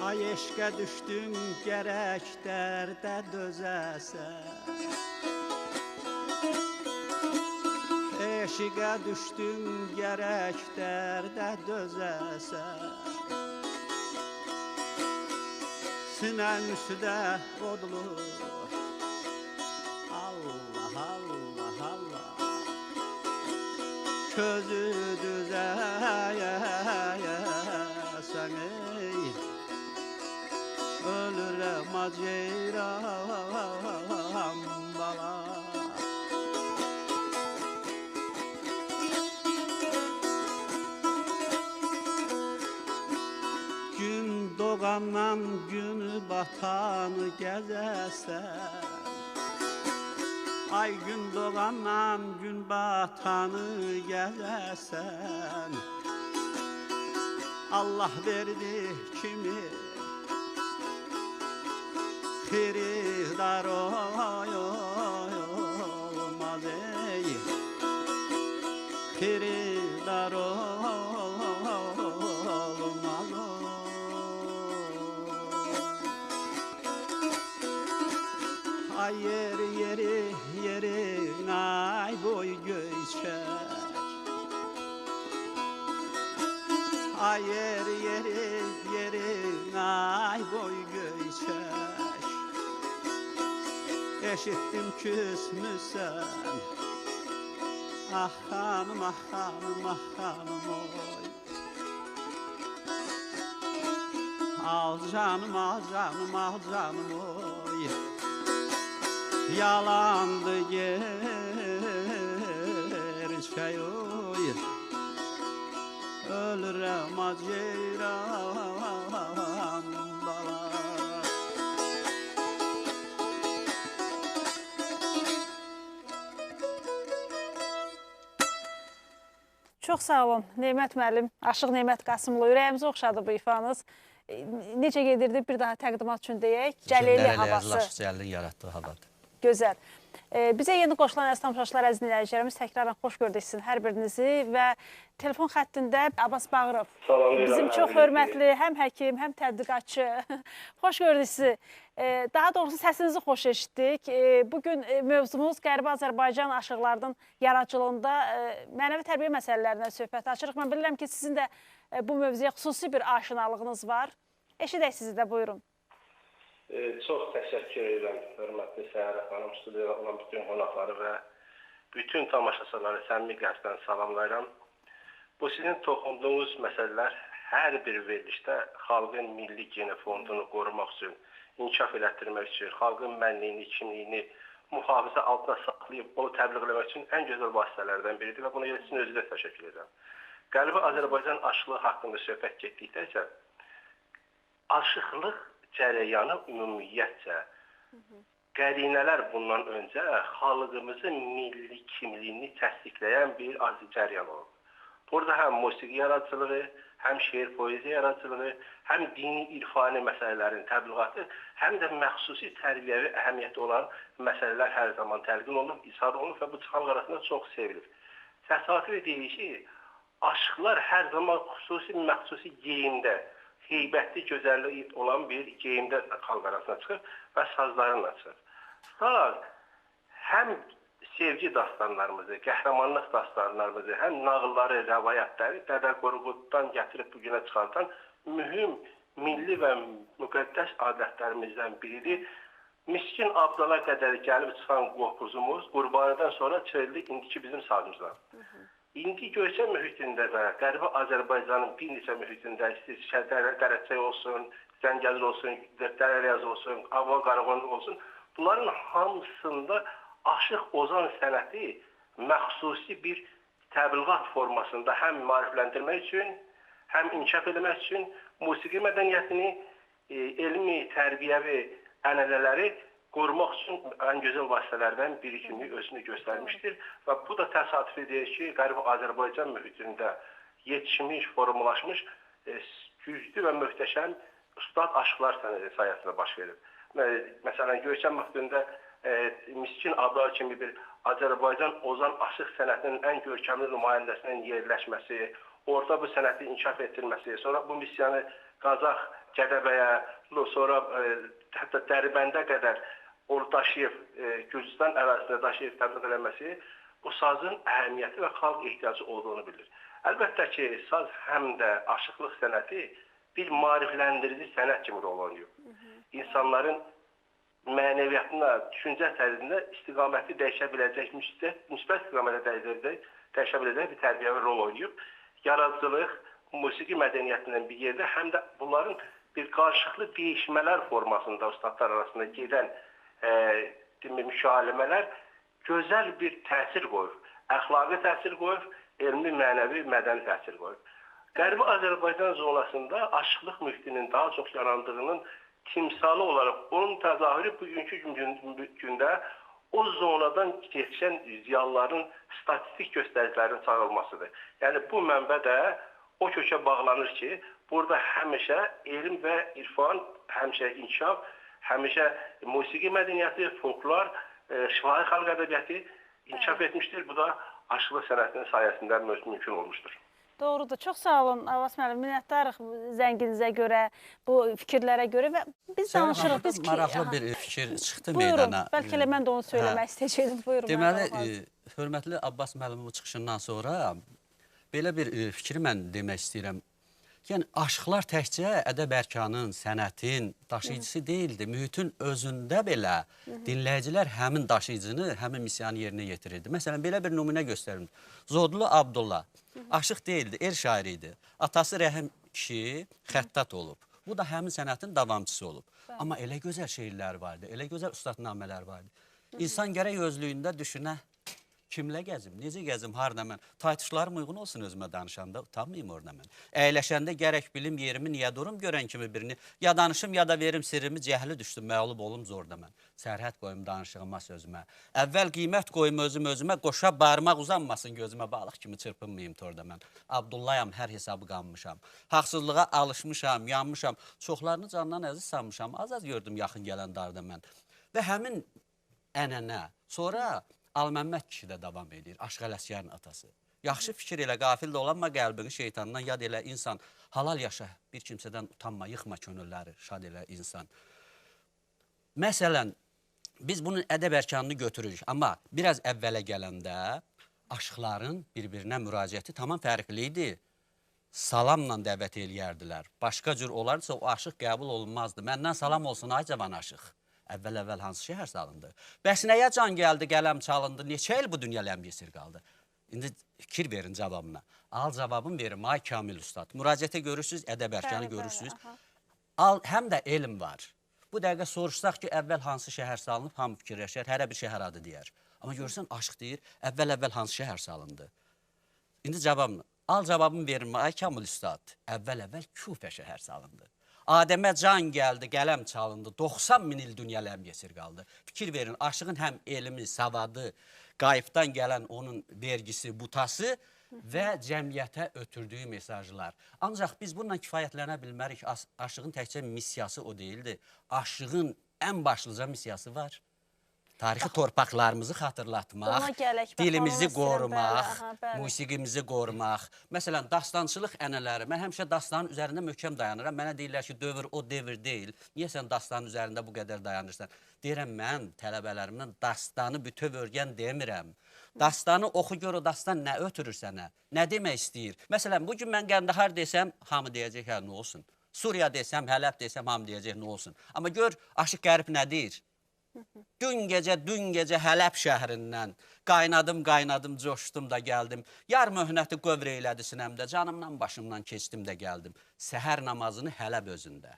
Ay eşqə düşdün, gərək dərdə dözəsən. Eşqə düşdün, gərək dərdə dözəsən. Sinən üstə odlu, Allah, Allah, Allah. Közü düzəyəsən, ey. Ölürəm aceyram bala. Gün doğandan gün batanı gəzəsən. Ay gün doğandan gün batanı gəzəsən. Allah verdi kimi xiridar olmaz, ey. Xiridar olmaz, ay yeri yeri yerin ay boy göçer. Ay yeri yeri yerin ay boy göçer. Eşittim küsmüsən. Ah xanım, ah xanım, ah xanım oy. Al canım, al canım, al canım oy. Yalandı gerçək oy. Ölürəm aceyram bala. Çox sağ olun, Nemət müəllim, Aşıq Nemət Qasımlı. Ürəyimizi oxşadı bu ifanız. Necə gedirdi, bir daha təqdimat üçün deyək. Cəlili havası. Cəlilin yaratdığı havadır. Gözəl. Bizə yeni qoşulan əziz tamaşaçılar, əziz dinləyicilərimiz təkrar xoş gördük sizin hər birinizi və telefon xəttində Abbas Bağırov. Bizim çox hörmətli həm həkim, həm tədqiqatçı. Xoş gördük sizi. Daha doğrusu səsinizi xoş eşitdik. Bugün mövzumuz Qərbi Azərbaycan aşıqlarının yaradıcılığında mənəvi tərbiyə məsələlərinə söhbət açırıq. Mən bilirəm ki, sizin də bu mövzuya xüsusi bir aşinalığınız var. Eşidək sizi də, buyurun. Çox təşəkkür edirəm, hörmətli Səhərə xanım, studiyada olan bütün qonaqları və bütün tamaşaçıları səmimi qəlbdən salamlayıram. Bu sizin toxunduğunuz məsələlər hər bir verilişdə xalqın milli genofondunu qorumaq üçün, inkişaf elətdirmək üçün, xalqın mənliyini, kimliyini mühafizə altına saxlayıb onu təbliğ eləmək üçün ən gözəl vasitələrdən biridir və buna görə sizin özünüzə təşəkkür edirəm. Qərbi Azərbaycan aşıqlığı haqqında söhbət getdikdə isə aşıqlıq cərəyanı ümumiyyətcə qərinələr bundan öncə xalqımızın milli kimliyini təsdiqləyən bir cəryan olub. Burada həm musiqi yaradıcılığı, həm şeir poeziya yaradıcılığı, həm dini irfani məsələlərin təbliğatı, həm də məxsusi tərbiyəvi əhəmiyyəti olan məsələlər hər zaman təlqin olunub, izhar olunub və bu xalq arasında çox sevilir. Təsadüfi deyil ki, aşıqlar hər zaman xüsusi məxsusi geyimdə, heybətli gözəlliyi olan bir geyimdə xalq arasına çıxır və sazlarınla çıxır. Saz həm sevgi dastanlarımızı, qəhrəmanlıq dastanlarımızı, həm nağılları, rəvayətləri Dədə Qorquddan gətirib bugünə çıxartan mühüm milli və müqəddəs adətlərimizdən biridir. Miskin Abdala qədər gəlib çıxan qopuzumuz Qurbanıdan sonra çevrildi indiki bizim sazımızdan. İndi Göyçə mühitində və Qərbi Azərbaycanın bir neçə mühitində Dərəcəy olsun, Zəngəzur olsun, Dərəryaz olsun, Ava Qaraqonlu olsun, bunların hamısında aşıq ozan sənəti məxsusi bir təbliğat formasında həm maarifləndirmək üçün, həm inkişaf etmək üçün musiqi mədəniyyətini, elmi, tərbiyəvi ənənələri qorumaq üçün ən gözəl vasitələrdən biri kimi özünü göstərmişdir. Və bu da təsadüf edir ki, Qərbi Azərbaycan mühitində yetişmiş, formalaşmış, güclü və möhtəşəm ustad aşıqlar sənəti sayəsində baş verir. Məsələn, Göyçə mühitində Miskin Abdal kimi bir Azərbaycan ozan aşıq sənətinin ən görkəmli nümayəndəsinin yerləşməsi, orada bu sənəti inkişaf etdirməsi, sonra bu missiyanı Qazax, Gədəbəyə, sonra hətta Dərbəndə qədər onu daşıyıb, Gürcistan ərazisində daşıyıb təbliğ eləməsi bu sazın əhəmiyyəti və xalq ehtiyacı olduğunu bilir. Əlbəttə ki, saz həm də aşıqlıq sənəti bir maarifləndirici sənət kimi rol oynayıb. İnsanların mənəviyyatına, düşüncə tərzində istiqaməti dəyişə biləcək, müsbət istiqamətə dəyişə biləcək bir tərbiyəvi rol oynayıb. Yaradıcılıq, musiqi mədəniyyətinin bir yerdə, həm də bunların bir qarşılıqlı dəyişmələr formasında ustadlar arasında gedən müşahimələr gözəl bir təsir qoyur. Əxlaqi təsir qoyur, elmi, mənəvi, mədəni təsir qoyur. Qərbi Azərbaycan zonasında aşıqlıq mühitinin daha çox yarandığının timsalı olaraq onun təzahürü bugünkü gündə o zonadan yetişən ziyalıların statistik göstəricilərin çağırılmasıdır. Yəni bu mənbə də o kökə bağlanır ki, burada həmişə elm və irfan, həmişə inkişaf, həmişə musiqi mədəniyyəti, folklor, şifahi xalq ədəbiyyatı inkişaf etmişdir. Bu da aşıqlıq sənətinin sayəsində mümkün olmuşdur. Doğrudur. Çox sağ olun Abbas müəllim. Minnətdarıq zənginizə görə, bu fikirlərə görə və biz danışırıq. Biz maraqlı bir fikir çıxdı meydana. Buyurun, bəlkə elə mən də onu söyləmək istəyəcəydim. Buyurun. Deməli, hörmətli Abbas müəllimin çıxışından sonra belə bir fikri mən demək istəyirəm. Yəni, aşıqlar təkcə ədəb-ərkanın, sənətin daşıyıcısı deyildi. Mühitin özündə belə dinləyicilər həmin daşıyıcını, həmin missiyanı yerinə yetirirdi. Məsələn, belə bir nümunə göstərim. Zodlu Abdullah aşıq deyildi, el şairi idi. Atası Rəhim kişi xəttat olub. Bu da həmin sənətin davamçısı olub. Amma elə gözəl şeirlər vardı, elə gözəl ustadnamələr vardı. İnsan gərək özlüyündə düşünə, kimlə gəzim, necə gəzim, harada mən? Taytuşlarım uyğun olsun özümə danışanda, utanmayayım orada mən. Əyləşəndə gərək bilim yerimi, niyə durum görən kimi birini, ya danışım, ya da verim sirrimi, cəhli düşdüm, məğlub olum zorda mən. Sərhəd qoyum danışığıma sözümə. Əvvəl qiymət qoyum özümə, qoşa barmaq uzanmasın gözümə, balıq kimi çırpınmayım torda mən. Abdullayam, hər hesabı qanmışam. Haqsızlığa alışmışam, yanmışam. Çoxlarını candan əziz sanmışam, az-az gördüm yaxın gələn darda mən. Və həmin ənənə, sonra Alməmməd kişi də davam edir, Aşıq Ələsgərin atası. Yaxşı fikir elə, qafil də olanma qəlbini şeytandan yad elə insan. Halal yaşa, bir kimsədən utanma, yıxma könülləri, şad elə insan. Məsələn, biz bunun ədəb-ərkanını götürürük, amma biraz əvvələ gələndə aşıqların bir-birinə müraciəti tamam fərqli idi. Salamla dəvət eləyərdilər. Başqa cür olardısa o aşıq qəbul olunmazdı. Məndən salam olsun, ay cavan aşıq. Əvvəl-əvvəl hansı şəhər salındı? Bəs nəyə can gəldi, qələm çalındı, neçə il bu dünya ləmyesir qaldı? İndi fikir verin cavabına. Al cavabını verin, ay Kamil Ustad. Müraciətə görürsünüz, ədəb-ərkanı görürsünüz. Həm də elm var. Bu dəqiqə soruşsaq ki, əvvəl hansı şəhər salınıb, hamı fikirləşər, hərə bir şəhər adı deyər. Amma görürsən, aşıq deyir, əvvəl-əvvəl hansı şəhər salındı? İndi cavabını, al cavabını verin, ay Kamil Ustad. Əvvəl-əvvəl Kufə şəhər salındı. Adəmə can gəldi, qələm çalındı, 90 min il dünya ləmyesir qaldı. Fikir verin, aşığın həm elmi, savadı, qayıfdan gələn onun vergisi, butası və cəmiyyətə ötürdüyü mesajlar. Ancaq biz bununla kifayətlənə bilmərik. Aşığın təkcə missiyası o deyildi. Aşığın ən başlıca missiyası var. Tarixi torpaqlarımızı xatırlatmaq, dilimizi qorumaq, musiqimizi qorumaq. Məsələn, dastançılıq ənələri. Mən həmişə dastanın üzərində möhkəm dayanıram. Mənə deyirlər ki, dövr o devr deyil. Niyə sən dastanın üzərində bu qədər dayanırsan? Deyirəm, mən tələbələrimdən dastanı bütöv örgən demirəm. Dastanı oxu gör, o dastan nə ötürür sənə? Nə demək istəyir? Məsələn, bugün mən Qəndahar desəm, hamı deyəcək, hə, nə olsun? Suriya desəm, Hələb desəm, hamı deyəcək, nə olsun? Amma gör, Aşıq Qərib nə deyir? Dün gecə Hələb şəhrindən qaynadım, coşdum da gəldim. Yar möhnəti qövr eylədi sinəmdə, canımdan, başımdan keçdim də gəldim. Səhər namazını Hələb özündə.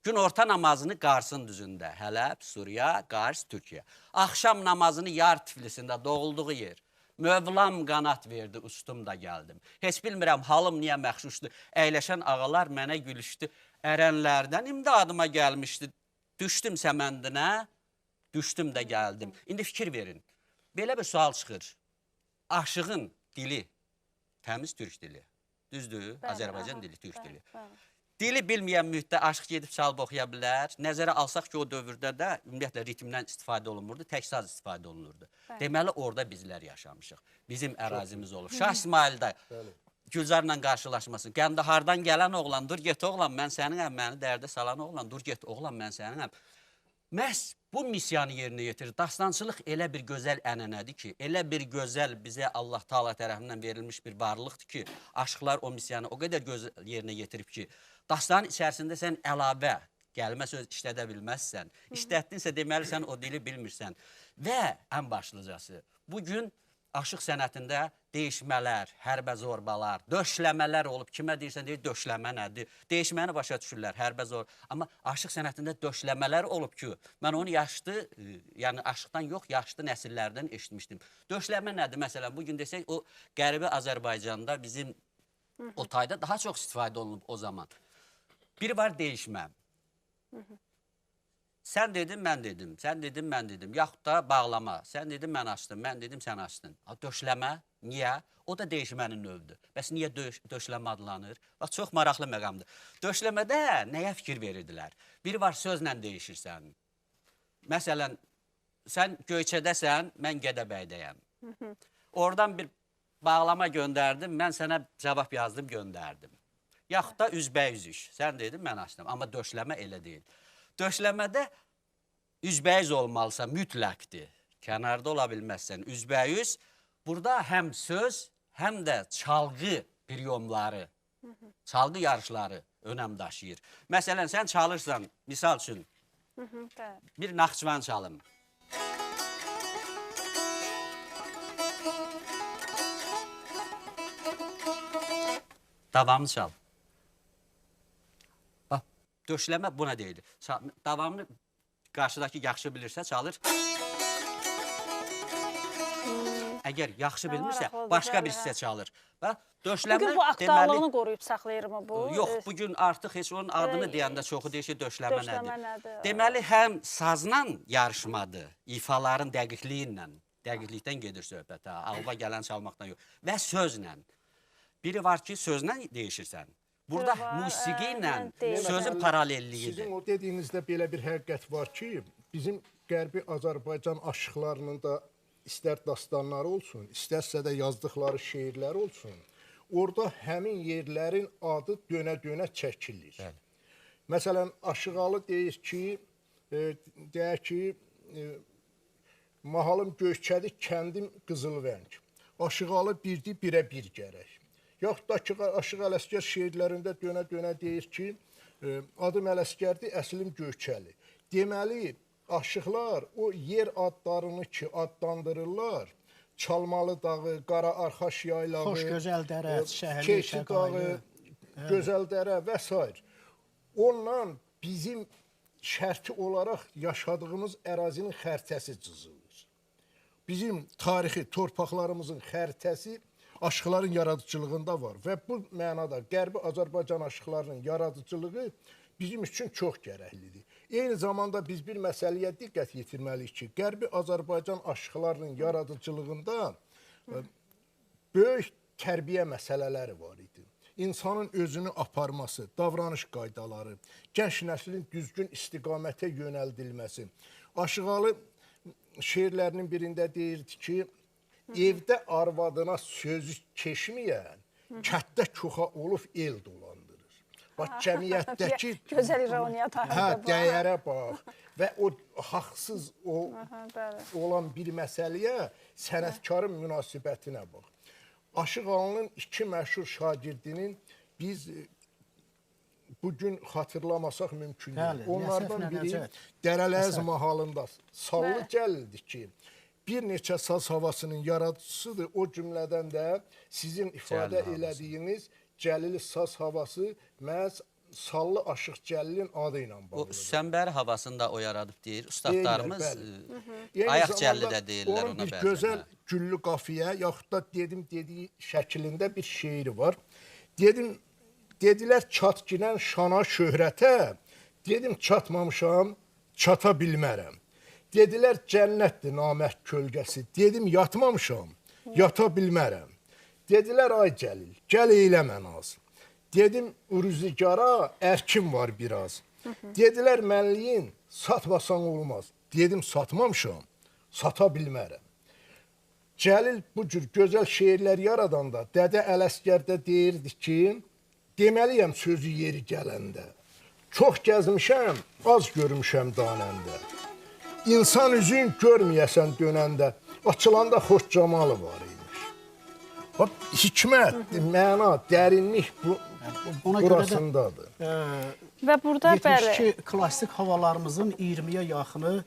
Gün orta namazını Qarsın düzündə. Hələb, Suriya, Qars, Türkiyə. Axşam namazını Yar Tiflisində doğulduğu yer. Mövlam qanat verdi, ustum da gəldim. Heç bilmirəm, halım niyə məxşuşdu. Əyləşən ağalar mənə gülüşdü. Ərənlərdən imdadıma gəlmişdi. Düşdüm səməndinə, düşdüm də gəldim. İndi fikir verin. Belə bir sual çıxır. Aşığın dili, təmiz türk dili. Düzdür? Azərbaycan dili, türk dili. Dili bilməyən mühitdə aşıq gedib çalıb oxuya bilər. Nəzərə alsaq ki, o dövrdə də ümumiyyətlə ritmdən istifadə olunmurdu, tək saz istifadə olunurdu. Deməli, orada bizlər yaşamışıq. Bizim ərazimiz olur. Şah İsmaildə Gülzarla qarşılaşması. Qəndahardan gələn oğlan, dur get oğlan, mən səninəm, məni dərdə salan oğlan, dur get oğlan, mən səninəm. Məhz bu missiyanı yerinə yetirir. Dastançılıq elə bir gözəl ənənədir ki, elə bir gözəl bizə Allah Taala tərəfindən verilmiş bir varlıqdır ki, aşıqlar o missiyanı o qədər gözəl yerinə yetirib ki, dastanın içərisində sən əlavə, gəlmə söz işlədə bilməzsən. İşlətdinsə deməli sən o dili bilmirsən. Və ən başlıcası, bugün aşıq sənətində değişmələr, hərbə zorbalar, döşləmələr olub. Kimə deyirsən, deyir, döşləmə nədir? Değişməni başa düşürlər, hərbə zor. Amma aşıq sənətində döşləmələr olub ki, mən onu yaşlı, yəni aşıqdan yox, yaşlı nəsillərdən eşitmişdim. Döşləmə nədir? Məsələn, bugün desək, o Qərbi Azərbaycanda bizim o tayda daha çox istifadə olunub o zaman. Biri var değişmə. Sən dedin, mən dedim, sən dedin, mən dedim. Yaxud da bağlama, sən dedin, mən açdım, mən dedim, sən açdın. Döşləmə, niyə? O da değişmənin növüdür. Bəs niyə döşləmə adlanır? Bax, çox maraqlı məqamdır. Döşləmədə nəyə fikir verirdilər? Biri var, sözlə değişirsən. Məsələn, sən Göyçədəsən, mən Gədəbəydəyəm. Oradan bir bağlama göndərdim, mən sənə cavab yazdım, göndərdim. Yaxud da üzbəyüzük. Sən dedin, mən açdım. Amma döşləmə elə deyil. Döşləmədə üzbəyiz olmalısa mütləqdir. Kənarda ola bilməzsən. Üzbəyiz burada həm söz, həm də çalğı priyomları, çalğı yarışları önəm daşıyır. Məsələn, sən çalırsan, misal üçün, bir Naxçıvan çalım. Davamlı çal. Döşləmə buna deyilir. Davamını qarşıdakı yaxşı bilirsə çalır. Əgər yaxşı bilmirsə, başqa bir hissə çalır. Bugün bu aktuallığını qoruyub saxlayır mı bu? Yox, bugün artıq heç onun adını deyəndə çoxu deyir ki, döşləmə nədir? Deməli, həm sazla yarışmadır, ifaların dəqiqlikdən gedir söhbət, alba gələn çalmaqdan yox. Və sözlə. Biri var ki, sözlə değişirsən. Burada musiqi ilə sözün paralelliyidir. Sizin o dediyinizdə belə bir həqiqət var ki, bizim Qərbi Azərbaycan aşıqlarının da istər dastanları olsun, istərsə də yazdıqları şeirlər olsun, orada həmin yerlərin adı dönə-dönə çəkilir. Məsələn, Aşıqalı deyir ki, mahalım Göyçədi, kəndim Qızılvəng. Aşıqalı birdi, birə bir gərək. Yaxud da ki, Aşıq Ələsgər şeirlərində dönə-dönə deyir ki, adım Ələsgərdir, əslim Göyçəli. Deməli, aşıqlar o yer adlarını ki, adlandırırlar, Çalmalı dağı, Qara Arxaş yaylağı, Xoş Gözəl dərə, Keyşi dağı, Gözəl dərə və s. Ondan bizim şərti olaraq yaşadığımız ərazinin xəritəsi cızılır. Bizim tarixi, torpaqlarımızın xəritəsi aşıqların yaradıcılığında var və bu mənada Qərbi Azərbaycan aşıqlarının yaradıcılığı bizim üçün çox gərəklidir. Eyni zamanda biz bir məsələyə diqqət yetirməliyik ki, Qərbi Azərbaycan aşıqlarının yaradıcılığında böyük tərbiyə məsələləri var idi. İnsanın özünü aparması, davranış qaydaları, gənc nəslin düzgün istiqamətə yönəldilməsi. Aşıqalı şeirlərinin birində deyirdi ki, evdə arvadına sözü keçməyən, kətdə çoxa olub el dolandırır. Bax, cəmiyyətdəki gözəl ironiya dəyərə bax və o haqsız olan bir məsələyə sənətkarın münasibətinə bax. Aşıq Alının iki məşhur şagirdinin biz bugün xatırlamasaq mümkün deyil. Onlardan biri Dərələz mahalında Sallı Cəlildir ki, bir neçə saz havasının yaradıcısıdır. O cümlədən də sizin ifadə elədiyiniz Cəlili saz havası məhz Sallı Aşıq Cəlilin adı ilə bağlıdır. O Səmbəri havasını da o yaradıb deyir. Ustadlarımız ayaq cəlli də deyirlər ona bəzən. Bir gözəl güllü qafiyə, yaxud da dediyi şəklində bir şeiri var. Dedilər çatginən şana şöhrətə, dedim çatmamışam, çata bilmərəm. Dedilər cənnətdir namərd kölgəsi, dedim yatmamışam, yata bilmərəm. Dedilər ay Cəlil, gəl eyləmə naz. Dedim rüzigara ərkim var biraz. Dedilər mənliyin satmasan olmaz. Dedim satmamışam, sata bilmərəm. Cəlil bu cür gözəl şeirlər yaradanda Dədə Ələsgərdə deyirdi ki, deməliyəm sözü yeri gələndə. Çox gəzmişəm, az görmüşəm danəndə. İnsan üzün görməyəsən dönəndə, açılanda xoş camalı var imiş. Hikmət, məna, dərinlik burasındadır. Və burada 72 klassik havalarımızın 20-yə yaxını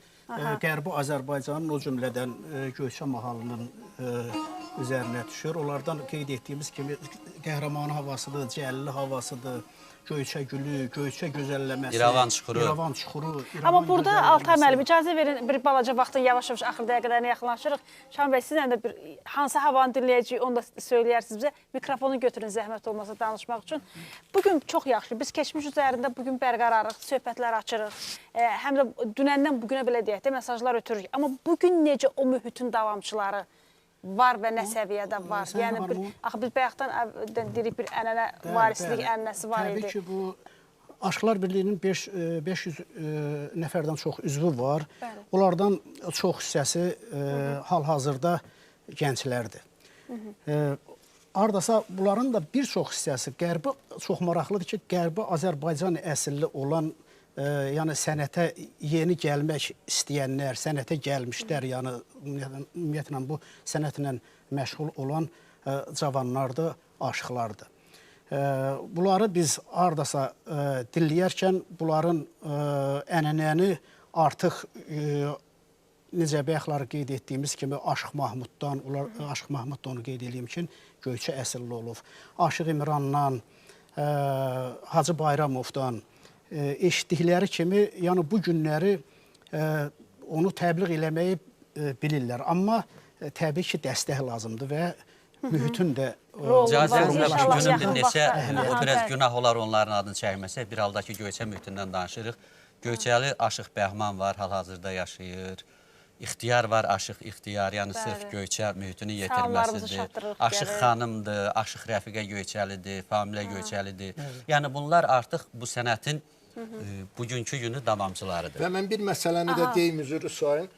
Qərbi Azərbaycanın, o cümlədən Göyçə mahalının üzərinə düşür. Onlardan qeyd etdiyimiz kimi Qəhrəmanı havasıdır, Cəlili havasıdır, Göyçə gülü, Göyçə gözəlləməsi, İrəvan çuxuru. Amma burada Altay müəllim, icazə verin, bir balaca vaxtın yavaş-yavaş axır dəqiqələrinə yaxınlaşırıq. Şahin bəy, sizlə də bir hansı havanı dinləyəcəyik, onu da söyləyərsiniz bizə. Mikrofonu götürün zəhmət olmasa danışmaq üçün. Bugün çox yaxşı, biz keçmiş üzərində bugün bərqərarıq, söhbətlər açırıq. Həm də dünəndən bugünə belə deyək də mesajlar ötürürük. Amma bugün necə o mühitin davamçıları var və nə səviyyədə var? Yəni, biz bayaqdan deyirik bir ənənə varislik ənənəsi var idi. Təbii ki, bu Aşıqlar Birliyinin 500 nəfərdən çox üzvü var. Onlardan çox hissəsi hal-hazırda gənclərdir. Ardasa bunların da bir çox hissəsi Qərbi, çox maraqlıdır ki, Qərbi Azərbaycan əsilli olan, yəni sənətə yeni gəlmək istəyənlər, sənətə gəlmişlər, yəni ümumiyyətlə bu sənətlə məşğul olan cavanlardır, aşıqlardır. Bunları biz ardasa dinləyərkən bunların ənənəni artıq necə bayaqları qeyd etdiyimiz kimi Aşıq Mahmuddan, Aşıq Mahmud da onu qeyd edeyim ki, Göyçə əsilli olub. Aşıq İmrandan, Hacı Bayramovdan eşitdikləri kimi, yəni bu günləri onu təbliğ eləməyi bilirlər. Amma təbii ki, dəstək lazımdır və mühitin də icazənizlə günün dinləsə, o biraz günah olar onların adını çəkməsə. Bir halda ki, Göyçə mühitindən danışırıq. Göyçəli Aşıq Bəhman var, hal-hazırda yaşayır. İxtiyar var, Aşıq İxtiyar, yəni sırf Göyçə mühitini yetirməsidir. Aşıq xanımdır, Aşıq Rəfiqə Göyçəlidir, Familə Göyçəlidir. Yəni bunlar artıq bu sənətin bugünkü günü davamçılarıdır. Və mən bir məsələni də deyim, üzrü sayın.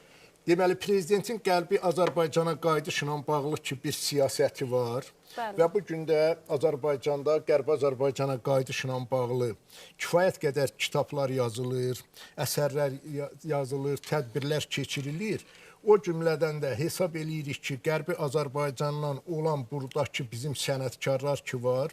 Deməli, prezidentin Qərbi Azərbaycana qayıdışla bağlı ki, bir siyasəti var. Və bu gün də Azərbaycanda Qərbi Azərbaycana qayıdışla bağlı kifayət qədər kitablar yazılır, əsərlər yazılır, tədbirlər keçirilir. O cümlədən də hesab eləyirik ki, Qərbi Azərbaycandan olan buradakı bizim sənətkarlar ki var,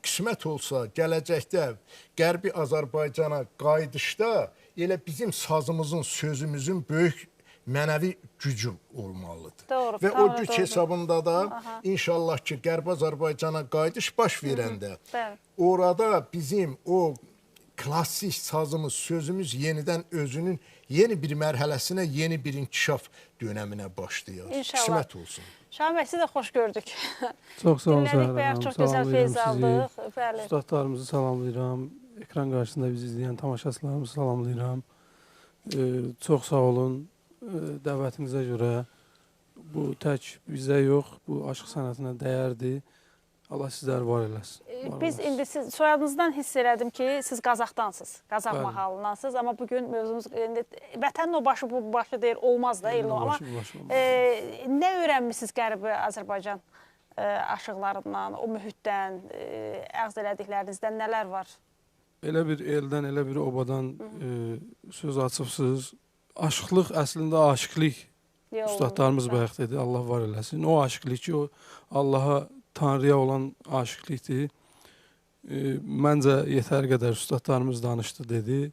qismət olsa gələcəkdə Qərbi Azərbaycana qayıdışda elə bizim sazımızın, sözümüzün böyük mənəvi gücü olmalıdır. Və o güc hesabında da inşallah ki, Qərbi Azərbaycana qayıdış baş verəndə orada bizim o klassik sazımız, sözümüz yenidən özünün yeni bir mərhələsinə, yeni bir inkişaf dönəminə başlayır. Qismət olsun. Şahin bəy, siz də xoş gördük. Çox sağ olun, çox gözəl feyz aldıq. Ustadlarımızı salamlayıram. Ekran qarşısında bizi izləyən tamaşaçılarımızı salamlayıram. Çox sağ olun. Dəvətinizə görə bu tək bizə yox, bu aşıq sənətinə dəyərdir. Allah sizləri var eləsin. Biz indi siz soyadınızdan hiss elədim ki, siz Qazaxdansınız, Qazax Bəli. mahalındansınız. Amma bugün mövzumuz vətənin o başı bu başı deyir, olmaz da elə. Amma nə öyrənmisiniz Qərbi Azərbaycan aşıqlarından, o mühitdən, əğz elədiklərinizdən nələr var? Elə bir eldən, elə bir obadan söz açıbsınız. Aşıqlıq əslində aşıqlik. Ustadlarımız bayaq dedi, Allah var eləsin. O aşıqlik ki, o Allaha, Tanrıya olan aşıqlikdir. Məncə yetər qədər ustadlarımız danışdı, dedi.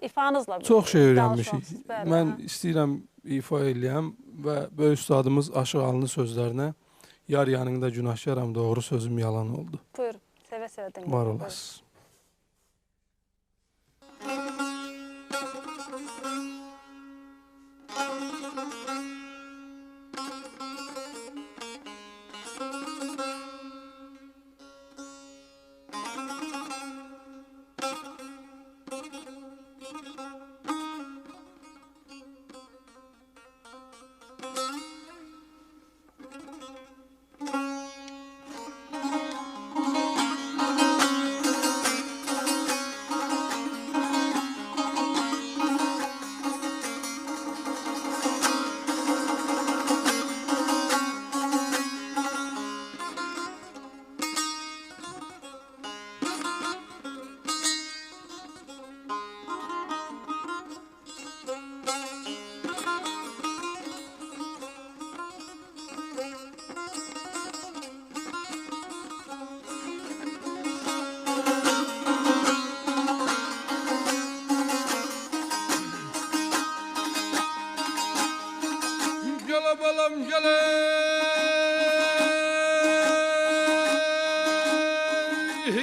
İfanızla çox şey öyrənmişik. Mən istəyirəm ifa eləyəm və böyük ustadımız Aşıq Alının sözlərinə yar yanında günahkaram, doğru sözüm yalan oldu. Buyurun, sevə-sevə dinləyin. Var olasınız.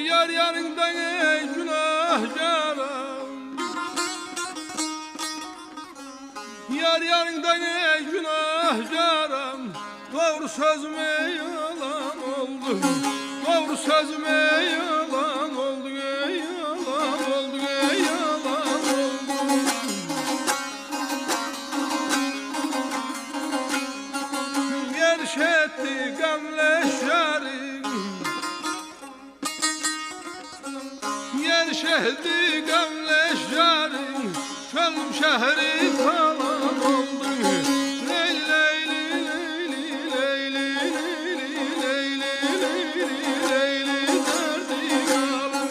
Yar yanından ey günahkaram, yar yanından ey günahkaram, doğru sözüme yalan oldu, doğru sözüme yalan oldu, yalan oldu, yalan oldu. Geriş etti gamleşlerim, şehdi gamleşlerim, çölüm şehri falan oldu. Leyli leyli leyli leyli leyli leyli leyli derdi kalım.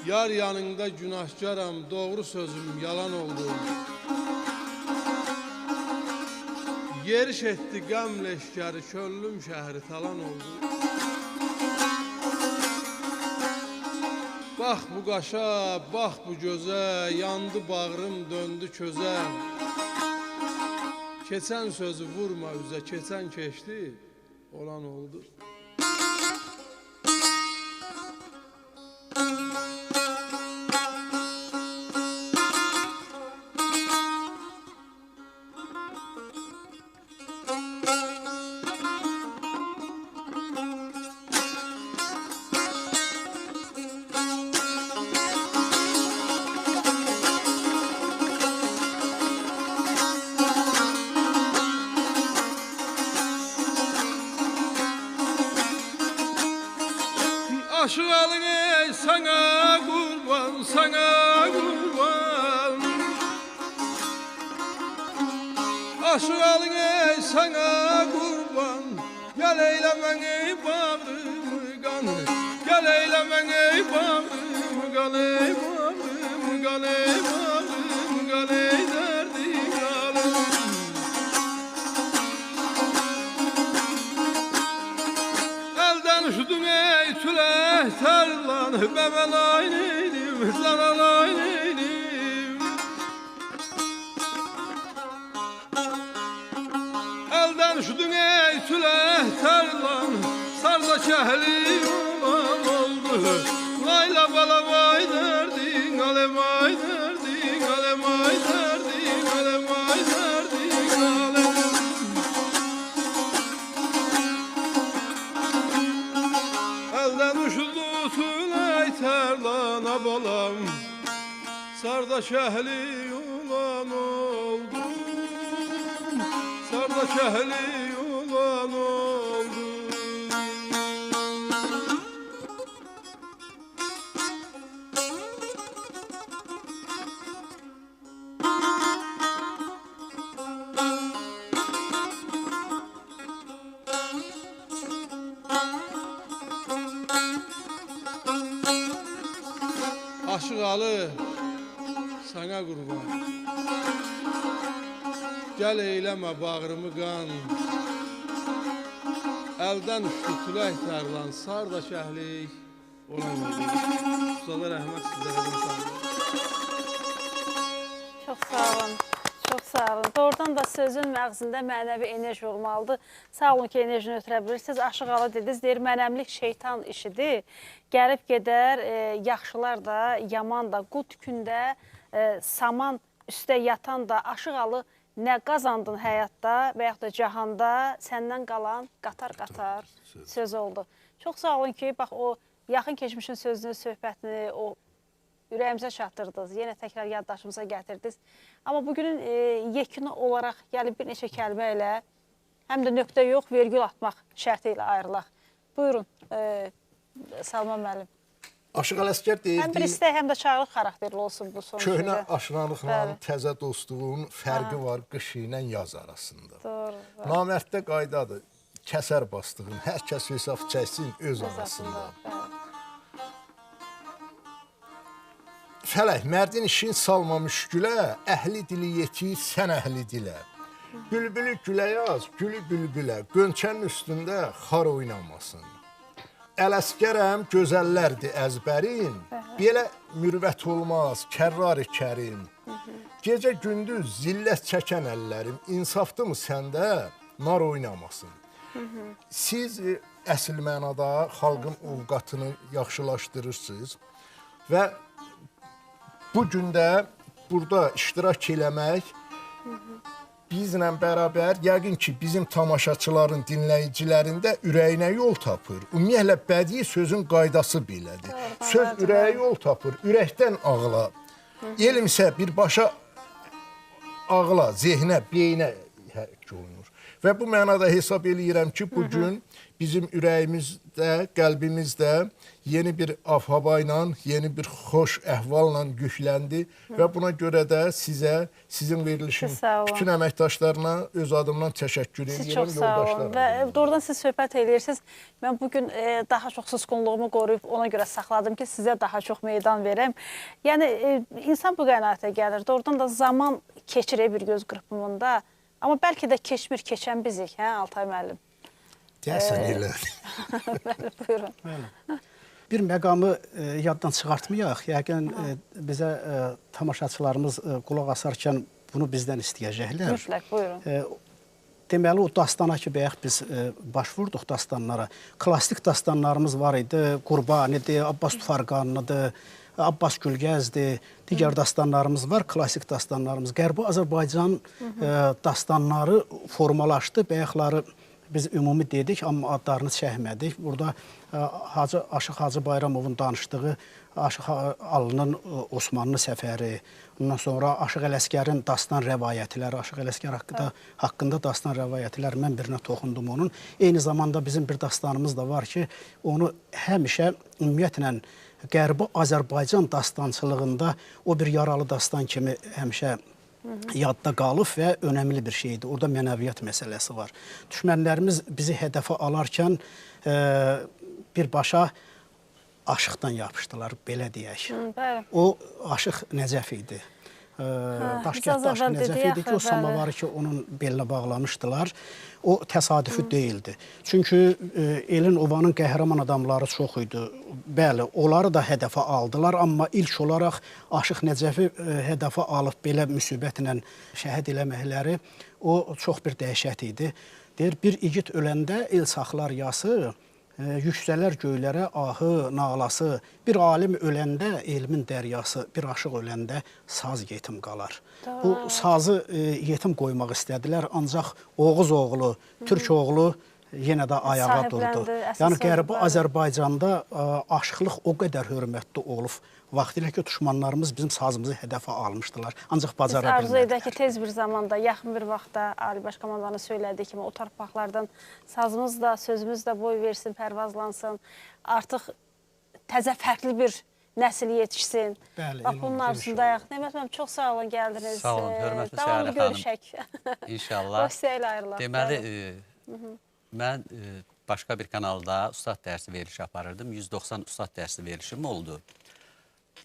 Yar yanında günahkaram, doğru sözüm yalan oldu. Yeriş etti gamleşleri, çöllüm şehri talan oldu. Bax bu qaşa, bax bu gözə, yandı bağrım, döndü közə. Keçən sözü vurma üzə, keçən keçdi, olan oldu. Aşık alın ey sana kurban, sana kurban. Aşık alın ey sana kurban. Gel eylemen ey bağrımı kan, gel eylemen ey bağrımı kan, ey bağrımı kan, ey bağrımı kan, ey derdi kalım. Elden üşüdün ey tüleh terlan, ben aynıydım, sana aynıydım. Elden üşüdün ey tüleh terlan, sarda kehli olan oldu. Layla bala vay derdin, alem ay derdin, alem ay derdin, alem ay derdin, alem. Elden üşüdü tüley terlana balam, sarda kehli olan oldu, sarda kehli kurban oldu. Aşık Ali, sana kurban. Gel eyleme bağrımı qan. Əldən uçdu tülək tərlan, sar da şəhlik olamadı. Ustada rəhmət sizlərə də sağ olun. Çox sağ olun. Çox sağ olun. Doğrudan da sözün məğzində mənəvi enerji olmalıdır. Sağ olun ki, enerjini ötürə bilirsiniz. Aşıq Ala dediniz, deyir, mənəmlik şeytan işidir. Gəlib gedər, yaxşılar da, yaman da, qut gündə, saman üstə yatan da, Aşıq Alı nə qazandın həyatda və yaxud da cahanda səndən qalan qatar-qatar söz oldu. Çox sağ olun ki, bax o yaxın keçmişin sözünü, söhbətini, o ürəyimizə çatdırdınız, yenə təkrar yaddaşımıza gətirdiniz. Amma bugünün yekunu olaraq gəlib bir neçə kəlmə ilə həm də nöqtə yox, vergül atmaq şərti ilə ayrılaq. Buyurun, Salman müəllim. Aşıq Ələsgər deyirdi, həm bir istək, həm də çağırıq xarakterli olsun bu son sözdə. Köhnə aşıqlıqla təzə dostluğun fərqi var qış ilə yaz arasında. Doğru. Namərddə qaydadır, kəsər bastığın, hər kəs hesab çəksin öz arasında. Fələk, mərdin işin salma müşkülə, əhli dili yetir, sən əhli dilə. Bülbülü gülə yaz, gülü bülbülə, qönçənin üstündə xar oynamasın. Ələsgərəm, gözəllərdir əzbərin, belə mürvət olmaz, kərrar-ı kərim. Gecə gündüz zillət çəkən əllərim, insafdı mı səndə, nar oynamasın. Siz əsl mənada xalqın ovqatını yaxşılaşdırırsınız və bu gündə burada iştirak eləmək bizlə bərabər, yəqin ki, bizim tamaşaçıların, dinləyicilərində ürəyinə yol tapır. Ümumiyyətlə, bədii sözün qaydası belədir. Söz ürəyə yol tapır, ürəkdən ağla. Elm isə birbaşa ağla, zehnə, beynə hərk olunur. Və bu mənada hesab eləyirəm ki, bugün bizim ürəyimizdə, qəlbimizdə yeni bir af-hava ilə, yeni bir xoş əhvalla yükləndi və buna görə də sizə, sizin verilişin bütün əməkdaşlarına öz adımdan təşəkkür edirəm. Siz çox sağ olun və doğrudan siz söhbət edirsiniz. Mən bugün daha çox susqunluğumu qoruyub ona görə saxladım ki, sizə daha çox meydan verəm. Yəni, insan bu qənaətə gəlir. Doğrudan da zaman keçir bir göz qırpımında. Amma bəlkə də keçmir, keçən bizik, hə, Altay müəllim? Deyəsən elə. Buyurun. Bir məqamı yaddan çıxartmayaq. Yəqin bizə tamaşaçılarımız qulaq asarkən bunu bizdən istəyəcəklər. Mütləq, buyurun. Deməli, o dastana ki, bəyək biz baş vurduq dastanlara. Klassik dastanlarımız var idi. Qurbanidir, Abbas Tufarqanlıdır, Abbas Gülgəzdir, digər dastanlarımız var, klassik dastanlarımız. Qərbi Azərbaycan dastanları formalaşdı, bəyəkləri biz ümumi dedik, amma adlarını çəkmədik. Burada Aşıq Hacı Bayramovun danışdığı Aşıq Alının Osmanlı səfəri, ondan sonra Aşıq Ələsgərin dastan rəvayətləri, Aşıq Ələsgər haqqında dastan rəvayətləri, mən birinə toxundum onun. Eyni zamanda bizim bir dastanımız da var ki, onu həmişə ümumiyyətlə Qərbi Azərbaycan dastançılığında o bir yaralı dastan kimi həmişə yadda qalıb və önəmli bir şeydir. Orada mənəviyyat məsələsi var. Düşmənlərimiz bizi hədəfə alarkən birbaşa aşıqdan yapışdılar, belə deyək. O aşıq Nəcəf idi. Daşkətdə aşıq Nəcəf idi ki, o samavarı ki, onun belinə bağlamışdılar. O təsadüfü deyildi. Çünki elin ovanın qəhrəman adamları çox idi. Bəli, onları da hədəfə aldılar, amma ilk olaraq Aşıq Nəcəfi hədəfə alıb belə müsibətlə şəhid eləməkləri o çox bir dəhşət idi. Deyir, bir igid öləndə el saxlar yası, yüksələr göylərə ahı, nağlası, bir alim öləndə elmin dəryası, bir aşıq öləndə saz yetim qalar. Bu sazı yetim qoymaq istədilər, ancaq Oğuz oğlu, Türk oğlu yenə də ayağa durdu. Yəni, Qərbi Azərbaycanda aşıqlıq o qədər hörmətli olub vaxtilə düşmanlarımız bizim sazımızı hədəfə almışdılar. Ancaq Biz bacara arzu bilmədilər. edək ki, tez bir zamanda, yaxın bir vaxtda Ali Baş Komandanın söylədiyi kimi o torpaqlardan sazımız da, sözümüz də boy versin, pərvazlansın. Artıq təzə fərqli bir nəsil yetişsin. Bəli, Bax, bunun arzusundayıq. Nemət müəllim, çox sağ olun, gəldiniz. Sağ olun, hörmətli Davamlı Səhərə xanım. görüşək. İnşallah. O hissəyə ayrılaq. Deməli, mən başqa bir kanalda ustad dərsi verilişi aparırdım. 190 ustad dərsi verilişim oldu.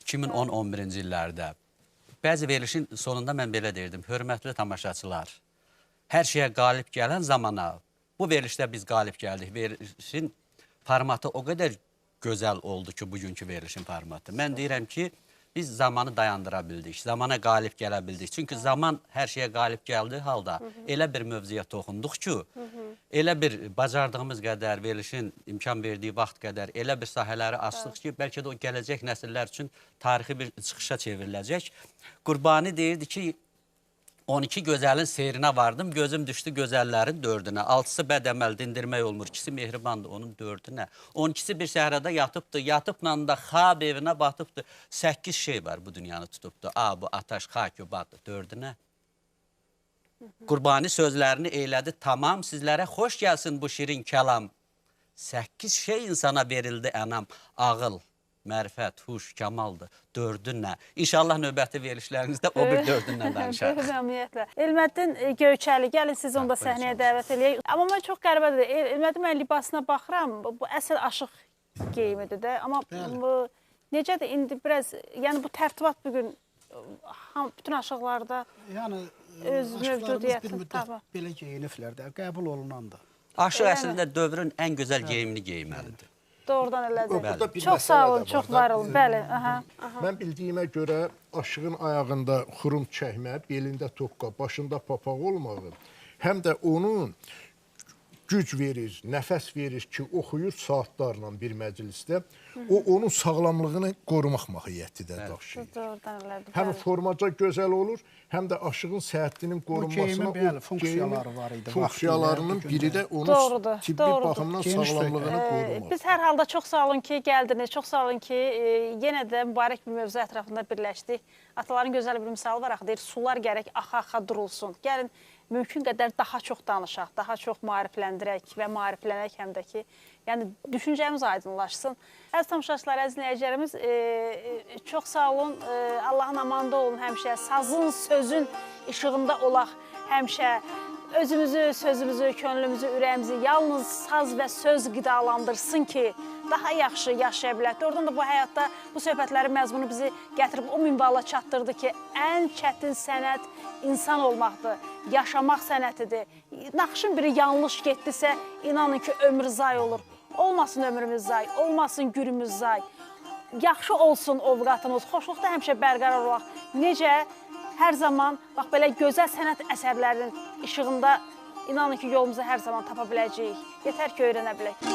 2010-11-ci illərdə. Bəzi verilişin sonunda mən belə deyirdim, hörmətli tamaşaçılar, hər şeyə qalib gələn zamana, bu verilişdə biz qalib gəldik. Verilişin formatı o qədər gözəl oldu ki, bugünkü verilişin formatı. Mən deyirəm ki, biz zamanı dayandıra bildik, zamana qalib gələ bildik. Çünki zaman hər şeyə qalib gəldiyi halda elə bir mövzuya toxunduq ki, elə bir bacardığımız qədər, verilişin imkan verdiyi vaxt qədər elə bir sahələri açdıq ki, bəlkə də o gələcək nəsillər üçün tarixi bir çıxışa çevriləcək. Qurbani deyirdi ki, 12 gözəlin seyrinə vardım, gözüm düşdü gözəllərin dördünə. 6-sı bədəməl dindirmək olmur, 2-si mehribandır, onun dördünə. 12-si bir səhrada yatıbdır, yatıbla da xab evinə batıbdır. 8 şey var bu dünyanı tutubdur. Abu, ataş, xakübat, dördünə. Qurbani sözlərini eylədi, tamam, sizlərə xoş gəlsin bu şirin kəlam. 8 şey insana verildi ənam, ağıl, mərifət, huş, kamaldır. Dördünlə. İnşallah növbəti verilişlərinizdə o bir dördünlə danışarıq. Ümumiyyətlə. Elməddin Göyçəli, gəlin siz onu da səhnəyə dəvət edək. Amma mən çox qəribədir. Elməddin mən libasına baxıram, bu əsl aşıq geyimidir də. Amma necədir indi biraz, yəni bu tərtibat bugün bütün aşıqlarda öz mövcudiyyətini tapır. Belə geyiniflər də, qəbul olunandır. Aşıq əslində dövrün ən gözəl geyimini geyməlidir. Doğrudan elədir. Çox sağ olun, çox var olun. Bəli. Mən bildiyimə görə aşığın ayağında xurum çəkmə, belində toqqa, başında papaq olmağı, həm də onun güc verir, nəfəs verir ki, oxuyur saatlarla bir məclisdə, o onun sağlamlığını qorumaq mahiyyətidir daşıyır. Doğrudan elədir. Həm formaca gözəl olur, həm də aşığın səhhətinin qorunmasına o funksiyaları var idi. Funksiyalarının biri də onun tibbi baxımdan sağlamlığını qorumaq. Biz hər halda çox sağ olun ki, gəldiniz. Çox sağ olun ki, yenə də mübarək bir mövzu ətrafında birləşdik. Ataların gözəl bir misalı var axı, deyir, sular gərək axa-axa durulsun. Gəlin, mümkün qədər daha çox danışaq, daha çox maarifləndirək və maariflənək həm də ki, yəni düşüncəmiz aydınlaşsın. Əziz tamaşaçılar, əziz dinləyicilərimiz, çox sağ olun, Allahın amanında olun həmişə, sazın, sözün işığında olaq həmişə. Özümüzü, sözümüzü, könlümüzü, ürəyimizi yalnız saz və söz qidalandırsın ki, daha yaxşı yaşaya bilək. Oradan da bu həyatda bu söhbətlərin məzmunu bizi gətirib o minvalla çatdırdı ki, ən çətin sənət insan olmaqdır, yaşamaq sənətidir. Naxışın biri yanlış getdisə, inanın ki, ömür zay olur. Olmasın ömrümüz zay, olmasın günümüz zay. Yaxşı olsun ovqatımız, xoşluqda həmişə bərqərar olaq. Necə? Hər zaman, bax, belə gözəl sənət əsərlərinin işığında inanın ki, yolumuzu hər zaman tapa biləcəyik. Yetər ki, öyrənə bilək.